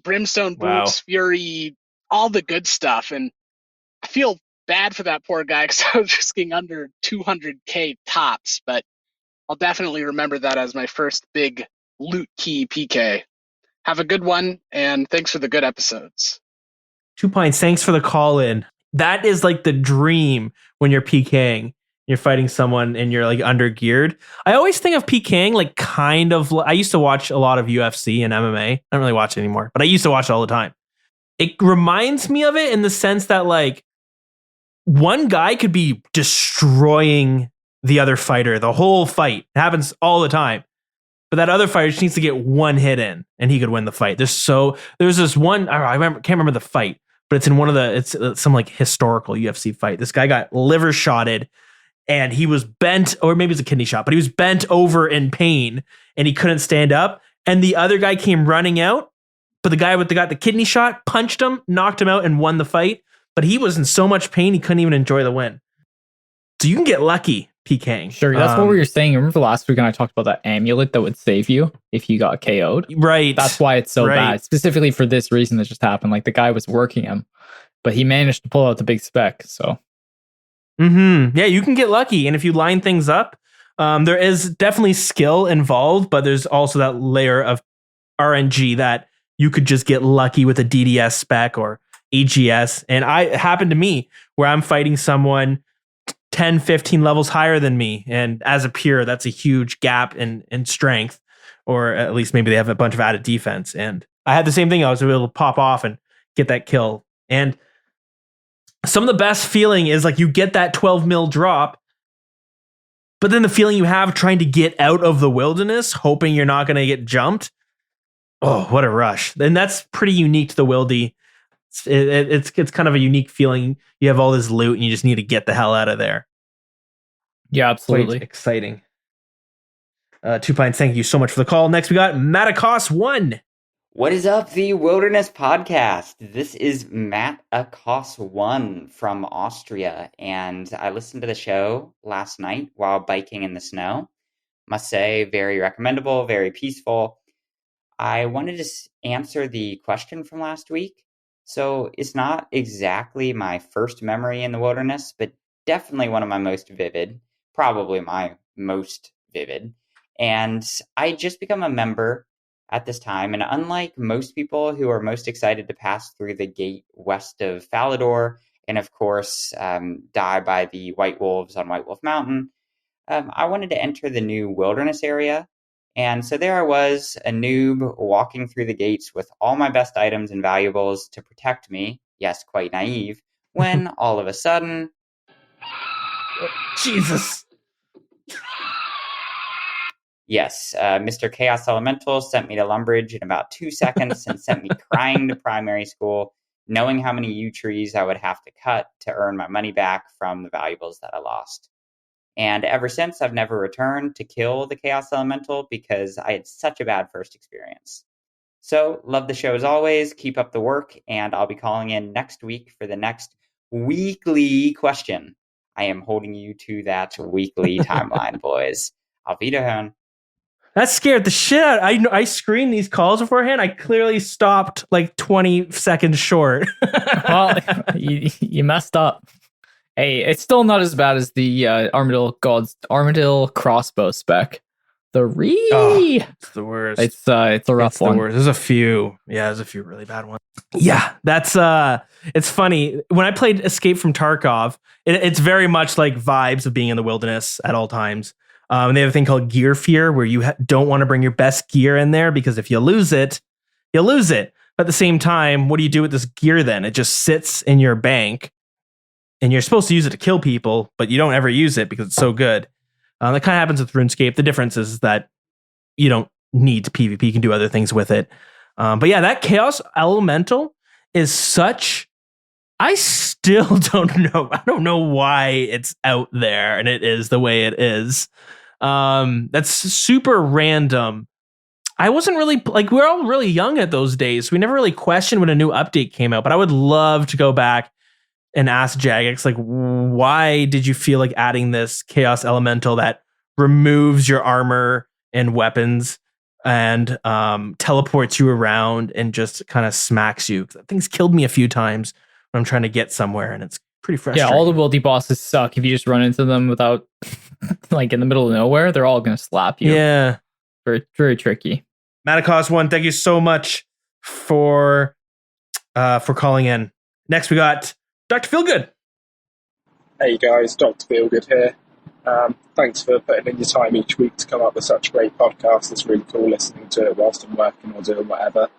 Brimstone boots, fury, all the good stuff. And I feel bad for that poor guy because I was risking under 200k tops, but I'll definitely remember that as my first big loot key PK. Have a good one, and thanks for the good episodes. 2 pints. Thanks for the call in. That is like the dream when you're PKing. You're fighting someone and you're like under geared. I always think of PKing like kind of. I used to watch a lot of UFC and MMA. I don't really watch it anymore, but I used to watch it all the time. It reminds me of it in the sense that like one guy could be destroying the other fighter the whole fight. It happens all the time. But that other fighter just needs to get one hit in and he could win the fight. There's this one, can't remember the fight, but it's in one of it's some like historical UFC fight. This guy got liver shotted and he was bent, or maybe it's a kidney shot, but he was bent over in pain and he couldn't stand up. And the other guy came running out, but the guy got the kidney shot, punched him, knocked him out and won the fight. But he was in so much pain, he couldn't even enjoy the win. So you can get lucky PKing. Sure, that's what we were saying. Remember last week when I talked about that amulet that would save you if you got KO'd? Right. That's why it's so bad. Specifically for this reason that just happened. Like the guy was working him, but he managed to pull out the big spec. So, yeah, you can get lucky, and if you line things up, there is definitely skill involved, but there's also that layer of RNG that you could just get lucky with a DDS spec or EGS. And it happened to me where I'm fighting someone 10, 15 levels higher than me. And as a pure, that's a huge gap in strength, or at least maybe they have a bunch of added defense. And I had the same thing. I was able to pop off and get that kill. And some of the best feeling is like you get that 12 mil drop, but then the feeling you have trying to get out of the wilderness, hoping you're not going to get jumped. Oh, what a rush. And that's pretty unique to the wildy. It's kind of a unique feeling. You have all this loot and you just need to get the hell out of there. Yeah, absolutely. Quite exciting. 2 pints, thank you so much for the call. Next, we got Matakos 1. What is up, the Wilderness Podcast? This is Matt Akos 1 from Austria, and I listened to the show last night while biking in the snow. Must say, very recommendable, very peaceful. I wanted to answer the question from last week. So it's not exactly my first memory in the wilderness, but definitely one of my most vivid, probably my most vivid. And I just become a member at this time. And unlike most people who are most excited to pass through the gate west of Falador and, of course, die by the White Wolves on White Wolf Mountain, I wanted to enter the new wilderness area. And so there I was, a noob walking through the gates with all my best items and valuables to protect me. Yes, quite naive. When all of a sudden, Jesus. yes, Mr. Chaos Elemental sent me to Lumbridge in about 2 seconds and sent me crying to primary school, knowing how many yew trees I would have to cut to earn my money back from the valuables that I lost. And ever since, I've never returned to kill the Chaos Elemental because I had such a bad first experience. So, love the show as always. Keep up the work, and I'll be calling in next week for the next weekly question. I am holding you to that weekly timeline, boys. Auf Wiederhören. That scared the shit out. I screened these calls beforehand. I clearly stopped like 20 seconds short. Well, you messed up. Hey, it's still not as bad as the Armadyl crossbow spec. It's the worst. It's a rough one. There's a few really bad ones. Yeah, that's it's funny. When I played Escape from Tarkov, it's very much like vibes of being in the wilderness at all times. And they have a thing called gear fear, where you don't want to bring your best gear in there because if you lose it, you'll lose it. But at the same time, what do you do with this gear then? It just sits in your bank, and you're supposed to use it to kill people, but you don't ever use it because it's so good. That kind of happens with RuneScape. The difference is that you don't need to PvP. You can do other things with it. But yeah, that Chaos Elemental is such... I still don't know. I don't know why it's out there and it is the way it is. That's super random. I wasn't really... Like, we're all really young at those days. So we never really questioned when a new update came out. But I would love to go back and ask Jagex, like, why did you feel like adding this Chaos Elemental that removes your armor and weapons and teleports you around and just kind of smacks you? That thing's killed me a few times when I'm trying to get somewhere, and it's pretty frustrating. Yeah, all the wildy bosses suck. If you just run into them without, like, in the middle of nowhere, they're all going to slap you. Yeah. Very, very tricky. Matacos1, thank you so much for calling in. Next, we got Dr. Feelgood. Hey guys, Dr. Feelgood here. Thanks for putting in your time each week to come up with such a great podcast. It's really cool listening to it whilst I'm working or doing whatever.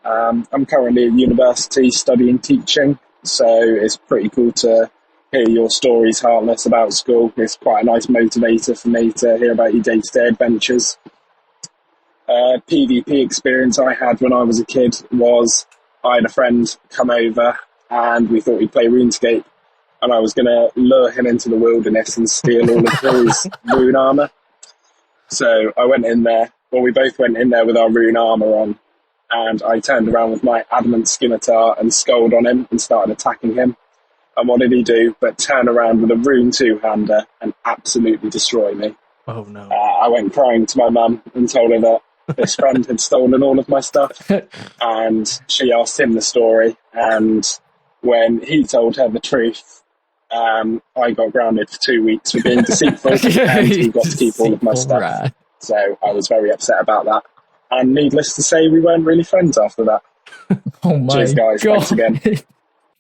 I'm currently at university studying teaching, so it's pretty cool to hear your stories, Heartless, about school. It's quite a nice motivator for me to hear about your day-to-day adventures. PvP experience I had when I was a kid was I had a friend come over and we thought we'd play RuneScape, and I was going to lure him into the wilderness and steal all of his rune armor. So I went in there, we both went in there with our rune armor on, and I turned around with my adamant scimitar and sculled on him and started attacking him. And what did he do but turn around with a rune two-hander and absolutely destroy me? Oh no. I went crying to my mum and told her that this friend had stolen all of my stuff, and she asked him the story, and when he told her the truth, I got grounded for 2 weeks for being deceitful, and he got to keep all of my stuff. Rat. So I was very upset about that. And needless to say, we weren't really friends after that. Oh my Cheers, guys. God. Thanks again.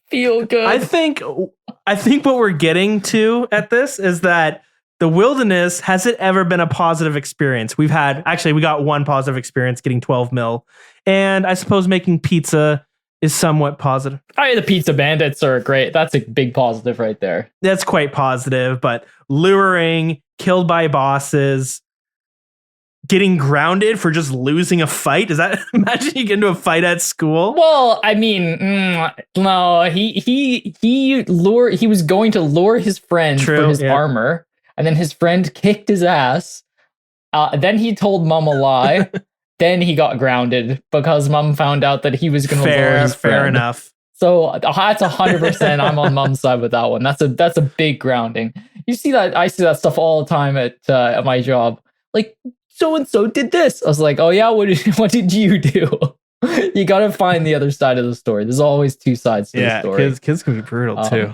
Feel good. I think what we're getting to at this is that the wilderness, has it ever been a positive experience? We got one positive experience getting 12 mil. And I suppose making pizza is somewhat positive. The pizza bandits are great. That's a big positive right there. That's quite positive, but luring, killed by bosses, getting grounded for just losing a fight. Is that, imagine you get into a fight at school? Well, I mean, no, he was going to lure his friend for his armor, and then his friend kicked his ass. Then he told Mom a lie. Then he got grounded because Mom found out that he was going to lure his friend. Fair enough. So that's 100%. I'm on Mom's side with that one. That's a big grounding. You see that? I see that stuff all the time at my job. Like, so and so did this. I was like, oh yeah, what did you do? You got to find the other side of the story. There's always two sides to the story. Kids can be brutal too.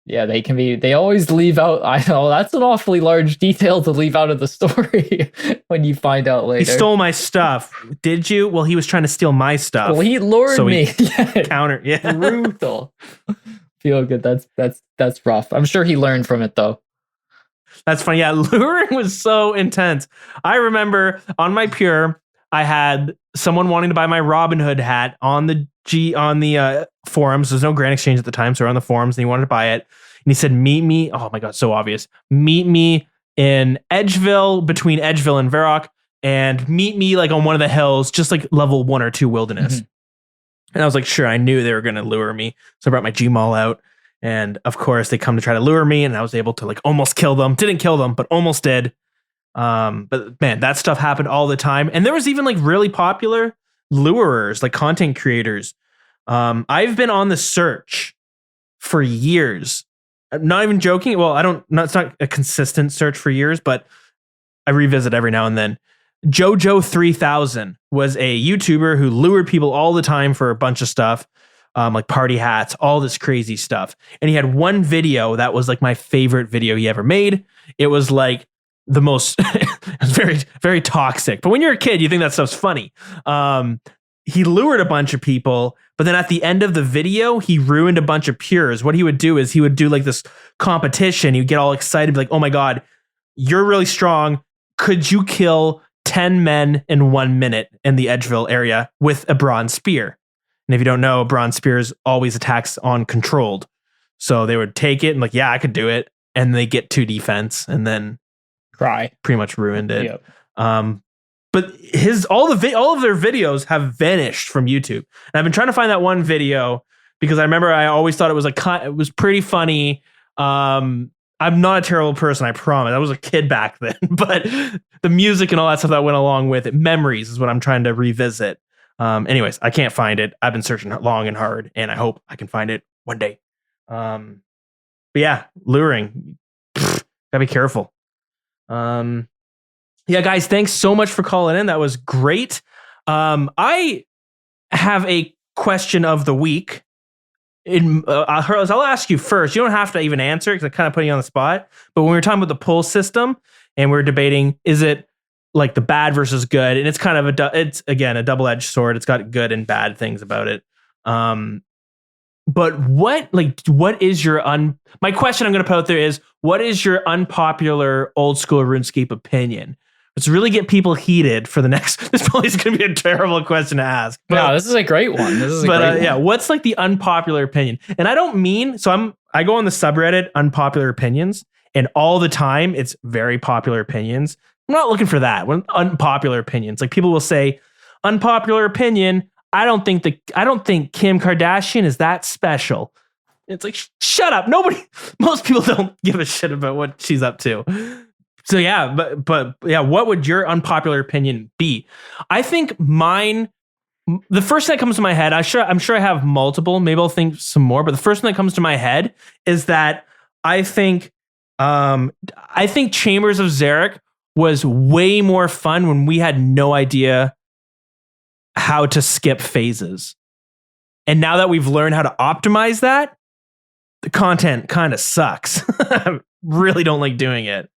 Yeah, they can be. They always leave out. I know that's an awfully large detail to leave out of the story when you find out later. He stole my stuff. Did you? Well, he was trying to steal my stuff. Well, he lured me. Counter. Yeah, brutal. Feel good. That's rough. I'm sure he learned from it though. That's funny. Yeah, luring was so intense. I remember on my Pure, I had someone wanting to buy my Robin Hood hat on the forums. There's no Grand Exchange at the time, so we're on the forums, and he wanted to buy it. And he said, "Meet me." Oh my god, so obvious. Meet me in Edgeville, between Edgeville and Varrock, and meet me like on one of the hills, just like level 1 or 2 wilderness. Mm-hmm. And I was like, sure, I knew they were going to lure me, so I brought my Gmaul out. And of course, they come to try to lure me, and I was able to like almost kill them. Didn't kill them, but almost did. But man, that stuff happened all the time. And there was even like really popular lurers, like content creators. I've been on the search for years. I'm not even joking. Well, it's not a consistent search for years, but I revisit every now and then. Jojo3000 was a YouTuber who lured people all the time for a bunch of stuff. Like party hats, all this crazy stuff. And he had one video that was like my favorite video he ever made. It was like the most, it was very, very toxic. But when you're a kid, you think that stuff's funny. He lured a bunch of people, but then at the end of the video, he ruined a bunch of Pures. What he would do is he would do like this competition. He would get all excited, be like, oh my God, you're really strong. Could you kill 10 men in 1 minute in the Edgeville area with a bronze spear? And if you don't know, bronze spears always attacks on controlled. So they would take it and like, yeah, I could do it. And they get 2 defense and then cry. Pretty much ruined it. Yep. But all of their videos have vanished from YouTube. And I've been trying to find that one video because I remember I always thought it was pretty funny. I'm not a terrible person, I promise. I was a kid back then, but the music and all that stuff that went along with it, memories is what I'm trying to revisit. Anyways, I can't find it. I've been searching long and hard, and I hope I can find it one day. But yeah, luring. Gotta be careful. Yeah, guys, thanks so much for calling in. That was great. I have a question of the week. I'll ask you first. You don't have to even answer because I'm kind of putting you on the spot. But when we were talking about the pull system and we were debating, is it like the bad versus good? And it's kind of it's again a double-edged sword. It's got good and bad things about it. But what is your my question I'm going to put out there is, what is your unpopular old school RuneScape opinion? Let's really get people heated for the next. This probably is going to be a terrible question to ask. But, no, this is a great one. Yeah, what's like the unpopular opinion? And I don't mean I go on the subreddit unpopular opinions, and all the time it's very popular opinions. I'm not looking for that. When unpopular opinions, like people will say, unpopular opinion. I don't think Kim Kardashian is that special. It's like, shut up. Most people don't give a shit about what she's up to. So yeah, but yeah, what would your unpopular opinion be? I think mine, the first thing that comes to my head, I'm sure I have multiple, maybe I'll think some more, but the first thing that comes to my head is that I think Chambers of Xeric was way more fun when we had no idea how to skip phases. And now that we've learned how to optimize that, the content kind of sucks. I really don't like doing it.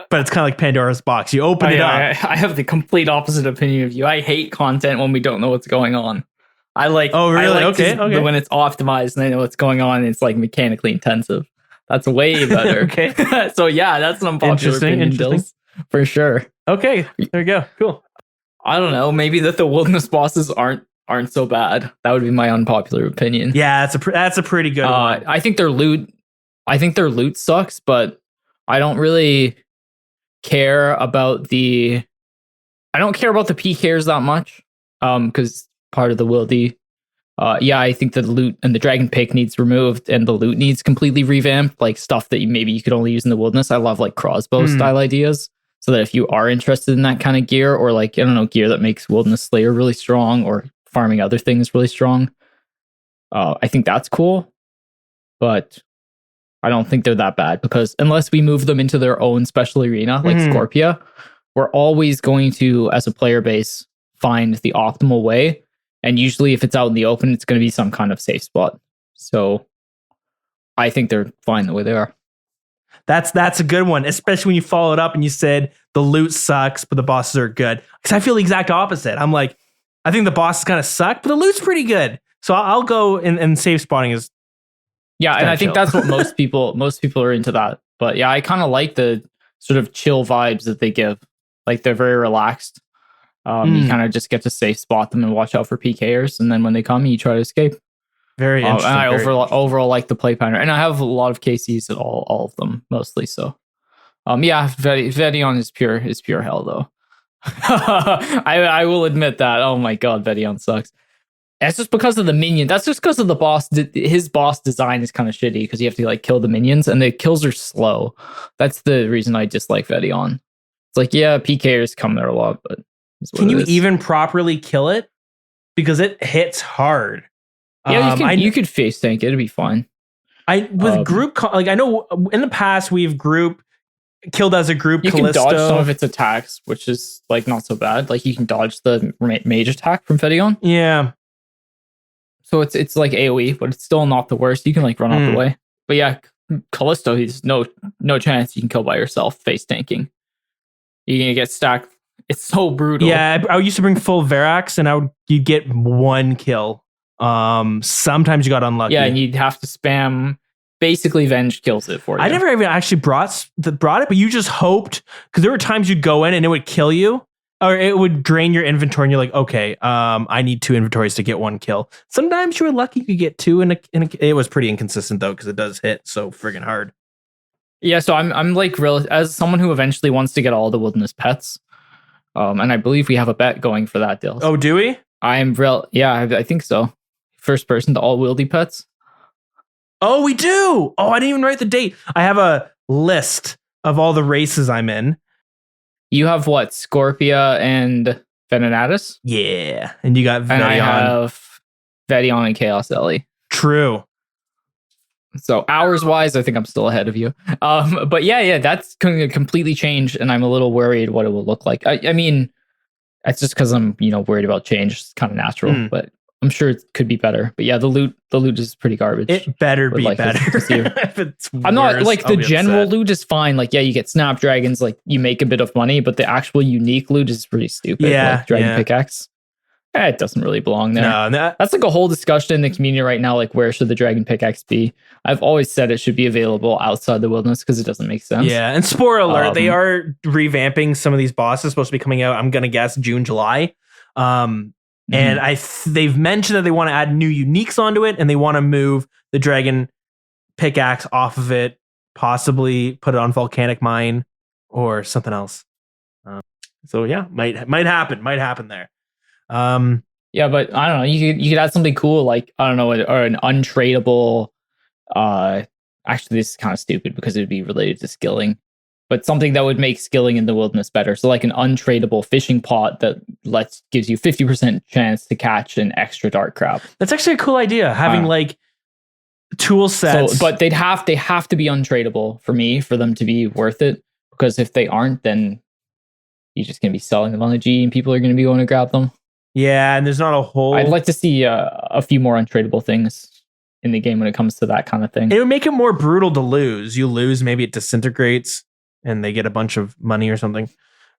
But it's kind of like Pandora's box. You open it up. I have the complete opposite opinion of you. I hate content when we don't know what's going on. I like. Oh, really? I like okay. When it's optimized and I know what's going on, and it's like mechanically intensive. That's way better. Okay. So yeah, that's an unpopular opinion, Dills, for sure. Okay. There you go. Cool. I don't know. Maybe that the wilderness bosses aren't so bad. That would be my unpopular opinion. Yeah, that's a pretty good one. I think their loot sucks, but I don't really care about the PKers that much. Because part of the wildy. I think the loot and the dragon pick needs removed and the loot needs completely revamped, like stuff that maybe you could only use in the wilderness. I love like crossbow style ideas. So that if you are interested in that kind of gear, or like, I don't know, gear that makes Wilderness Slayer really strong or farming other things really strong, I think that's cool. But I don't think they're that bad, because unless we move them into their own special arena, like Scorpia, we're always going to, as a player base, find the optimal way. And usually if it's out in the open, it's going to be some kind of safe spot. So I think they're fine the way they are. That's a good one, especially when you follow it up and you said the loot sucks, but the bosses are good. Because I feel the exact opposite. I'm like, I think the bosses kind of suck, but the loot's pretty good. So I'll go and safe spotting is. Yeah, and I think that's what most people are into that. But yeah, I kind of like the sort of chill vibes that they give. Like they're very relaxed. You kind of just get to safe spot them and watch out for PKers, and then when they come, you try to escape. Very interesting. And I overall like the play pattern, and I have a lot of KCs at all of them mostly. So, yeah, Vedion is pure hell though. I will admit that. Oh my god, Vedion sucks. That's just because of the minion. That's just because of the boss. His boss design is kind of shitty because you have to like kill the minions, and the kills are slow. That's the reason I dislike Vedion. It's like, yeah, PKers come there a lot, but can you even properly kill it? Because it hits hard. Yeah, you could face tank it. It'd be fine. I know in the past we've killed as a group. You Callisto. can dodge some of its attacks, which is like not so bad. Like you can dodge the mage attack from Vedion. Yeah. So it's like AoE, but it's still not the worst. You can like run out the way. But yeah, Callisto, he's no chance you can kill by yourself face tanking. You're gonna get stacked. It's so brutal. Yeah, I used to bring full Verax, and you get one kill. Sometimes you got unlucky. Yeah, and you'd have to spam. Basically, Venge kills it for you. I never even actually brought it, but you just hoped, because there were times you'd go in and it would kill you, or it would drain your inventory, and you're like, okay, I need 2 inventories to get 1 kill. Sometimes you were lucky you get 2, and it was pretty inconsistent though, because it does hit so friggin' hard. Yeah, so I'm like as someone who eventually wants to get all the wilderness pets, and I believe we have a bet going for that deal. Oh, do we? I think so. First person to all wieldy pets. Oh, we do. Oh, I didn't even write the date. I have a list of all the races I'm in. You have what? Scorpia and Venenatus? Yeah, and you got Vedion. And I have Vedion and Chaos Ellie. True. So hours wise, I think I'm still ahead of you. But yeah, that's going to completely change, and I'm a little worried what it will look like. I mean, that's just because I'm worried about change. It's kind of natural, but I'm sure it could be better. But yeah, the loot is pretty garbage. It better be better. If it's I'm not like the general loot is fine. Like, yeah, you get snapdragons, like you make a bit of money, but the actual unique loot is pretty stupid. Yeah, like Dragon Pickaxe. It doesn't really belong there. No, that's like a whole discussion in the community right now. Like, where should the Dragon Pickaxe be? I've always said it should be available outside the wilderness because it doesn't make sense. Yeah, and spoiler alert, they are revamping some of these bosses. Supposed to be coming out, I'm gonna guess June, July. And they've mentioned that they want to add new uniques onto it, and they want to move the Dragon Pickaxe off of it, possibly put it on Volcanic Mine or something else. So yeah, might happen there. Yeah, but I don't know. You could add something cool, like, I don't know, or an untradeable. Actually, this is kind of stupid because it would be related to skilling, but something that would make skilling in the wilderness better. So, like an untradeable fishing pot that gives you 50% chance to catch an extra dark crab. That's actually a cool idea. Having like tool sets, but they have to be untradeable for them to be worth it. Because if they aren't, then you're just gonna be selling them on the G, and people are gonna be going to grab them. Yeah, and there's not a whole. I'd like to see a few more untradeable things in the game when it comes to that kind of thing. It would make it more brutal to lose. You lose, maybe it disintegrates, and they get a bunch of money or something.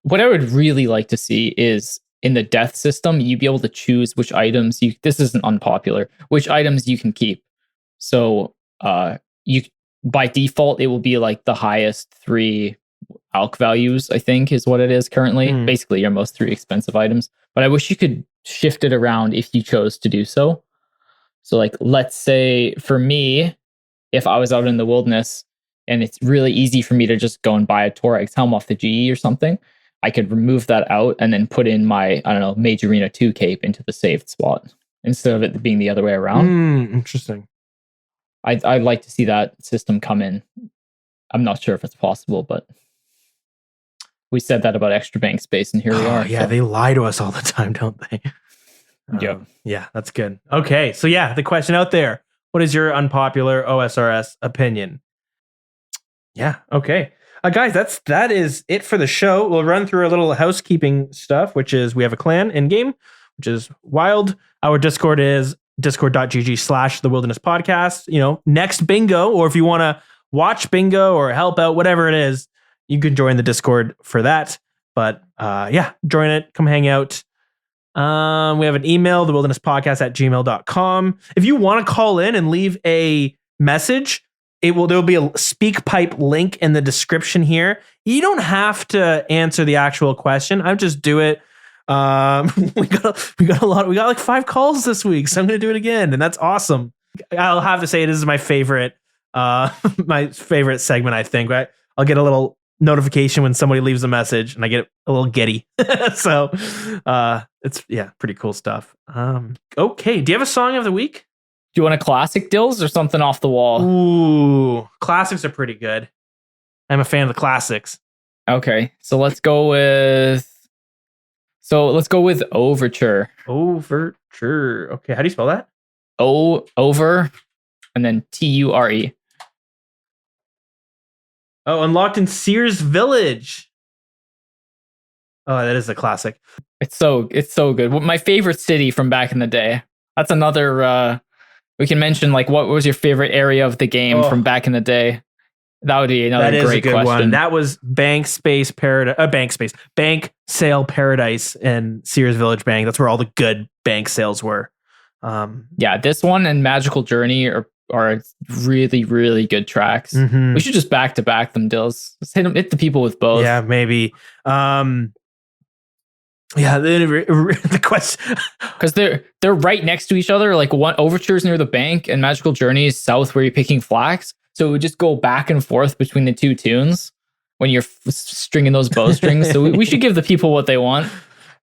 What I would really like to see is in the death system, you'd be able to choose which items this isn't unpopular, which items you can keep. So you by default, it will be like the highest 3 alch values, I think is what it is currently. Basically your most 3 expensive items. But I wish you could shift it around if you chose to do so. So like, let's say for me, if I was out in the wilderness and it's really easy for me to just go and buy a Torax helm off the GE or something, I could remove that out and then put in my, I don't know, Mage Arena 2 cape into the saved spot instead of it being the other way around. Interesting. I'd like to see that system come in. I'm not sure if it's possible, but we said that about extra bank space, and here we are. Yeah, they lie to us all the time, don't they? Yeah, that's good. Okay, so yeah, the question out there: what is your unpopular OSRS opinion? Yeah, okay. Guys, that is it for the show. We'll run through a little housekeeping stuff, which is we have a clan in game, which is wild. Our Discord is discord.gg/the Wilderness Podcast. Next bingo, or if you want to watch bingo or help out, whatever it is, you can join the Discord for that. But join it. Come hang out. We have an email, thewildernesspodcast@gmail.com. If you want to call in and leave a message, there'll be a SpeakPipe link in the description here. You don't have to answer the actual question. I just do it. We got a lot. We got like 5 calls this week, so I'm going to do it again, and that's awesome. I'll have to say this is my favorite segment. I think, right? I'll get a little notification when somebody leaves a message, and I get a little giddy. So, it's pretty cool stuff. Okay, do you have a song of the week? Do you want a classic, Dills, or something off the wall? Ooh, classics are pretty good. I'm a fan of the classics. Okay, so let's go with Overture. Overture. Okay, how do you spell that? Over, and then TURE. Oh, Unlocked in Sears Village. Oh, that is a classic. It's so good. My favorite city from back in the day. That's another. We can mention like what was your favorite area of the game from back in the day. That would be another great question. One. That was Bank Sale Paradise and Sears Village Bank. That's where all the good bank sales were. This one and Magical Journey are really, really good tracks. Mm-hmm. We should just back to back them, Dills. Let's hit the people with both. Yeah, maybe. The question because they're right next to each other. Like one Overture's near the bank, and Magical Journey is south where you're picking flax. So it would just go back and forth between the two tunes when you're stringing those bowstrings. So we should give the people what they want.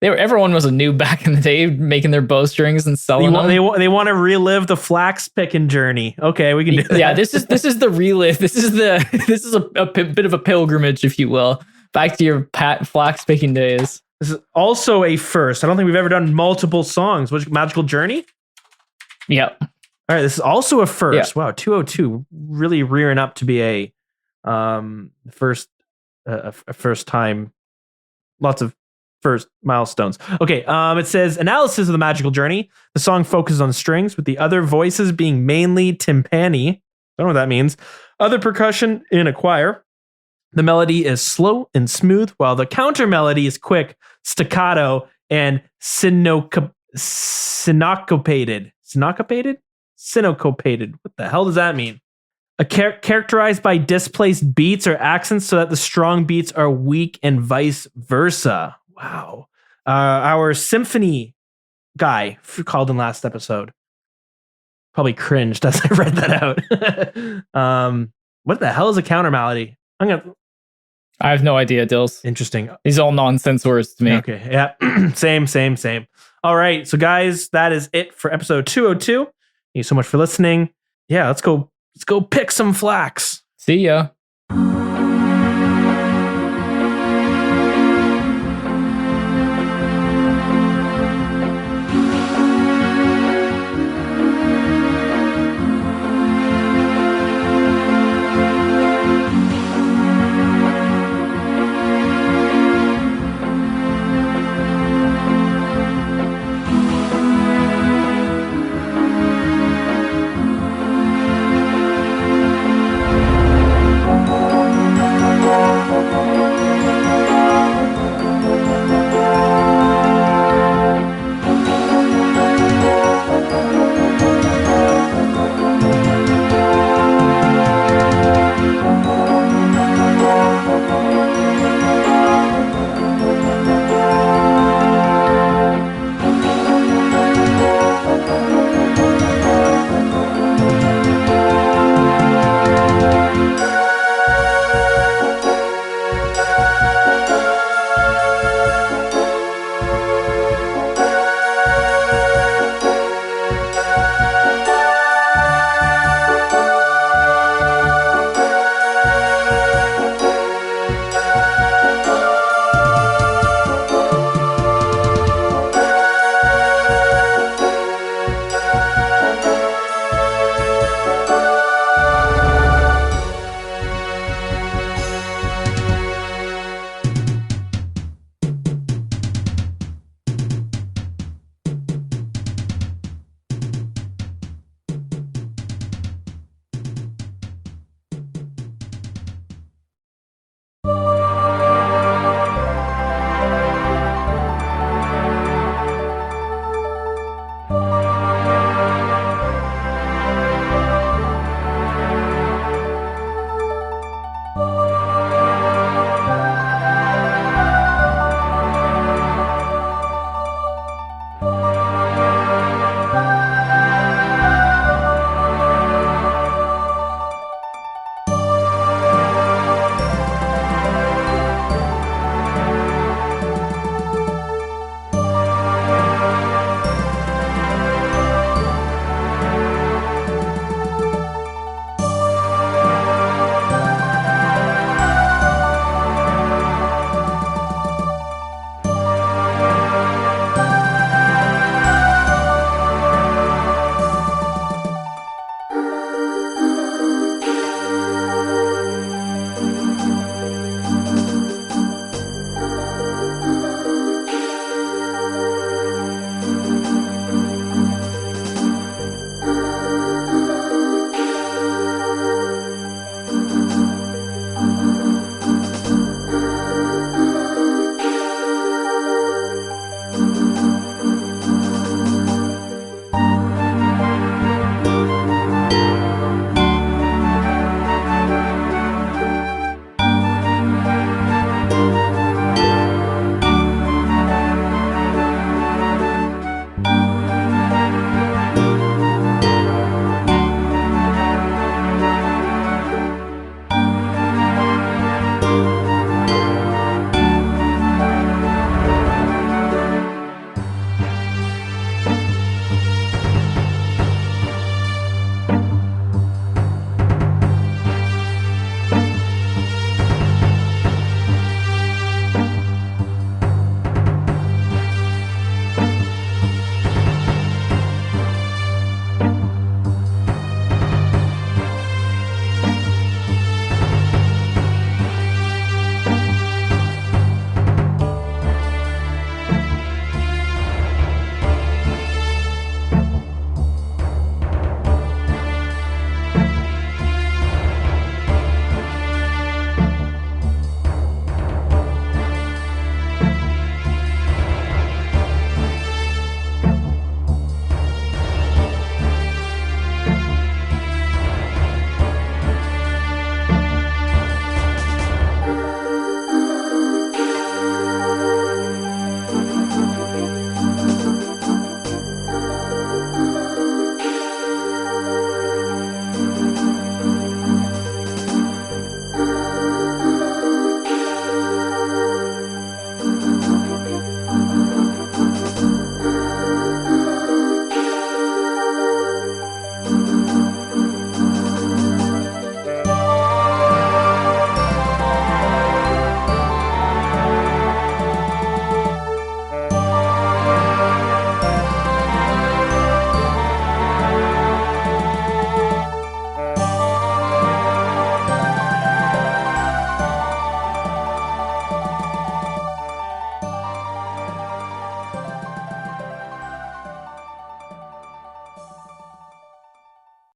Everyone was a noob back in the day, making their bowstrings and selling them. They want to relive the flax picking journey. Okay, we can do that. Yeah, this is the relive. This is a bit of a pilgrimage, if you will, back to your flax picking days. This is also a first. I don't think we've ever done multiple songs. Which Magical Journey? Yep. All right, this is also a first. Yeah. Wow, 202 really rearing up to be a first time. Lots of first milestones. Okay, it says analysis of the Magical Journey. The song focuses on strings, with the other voices being mainly timpani. I don't know what that means. Other percussion in a choir. The melody is slow and smooth, while the counter melody is quick, staccato, and syncopated. Syncopated. What the hell does that mean? Characterized by displaced beats or accents, so that the strong beats are weak and vice versa. Wow. Our symphony guy called in last episode probably cringed as I read that out. What the hell is a counter melody? I have no idea, Dills. Interesting. These are all nonsense words to me. Okay. Yeah. Same. All right. So guys, that is it for episode 202. Thank you so much for listening. Yeah, let's go pick some flax. See ya.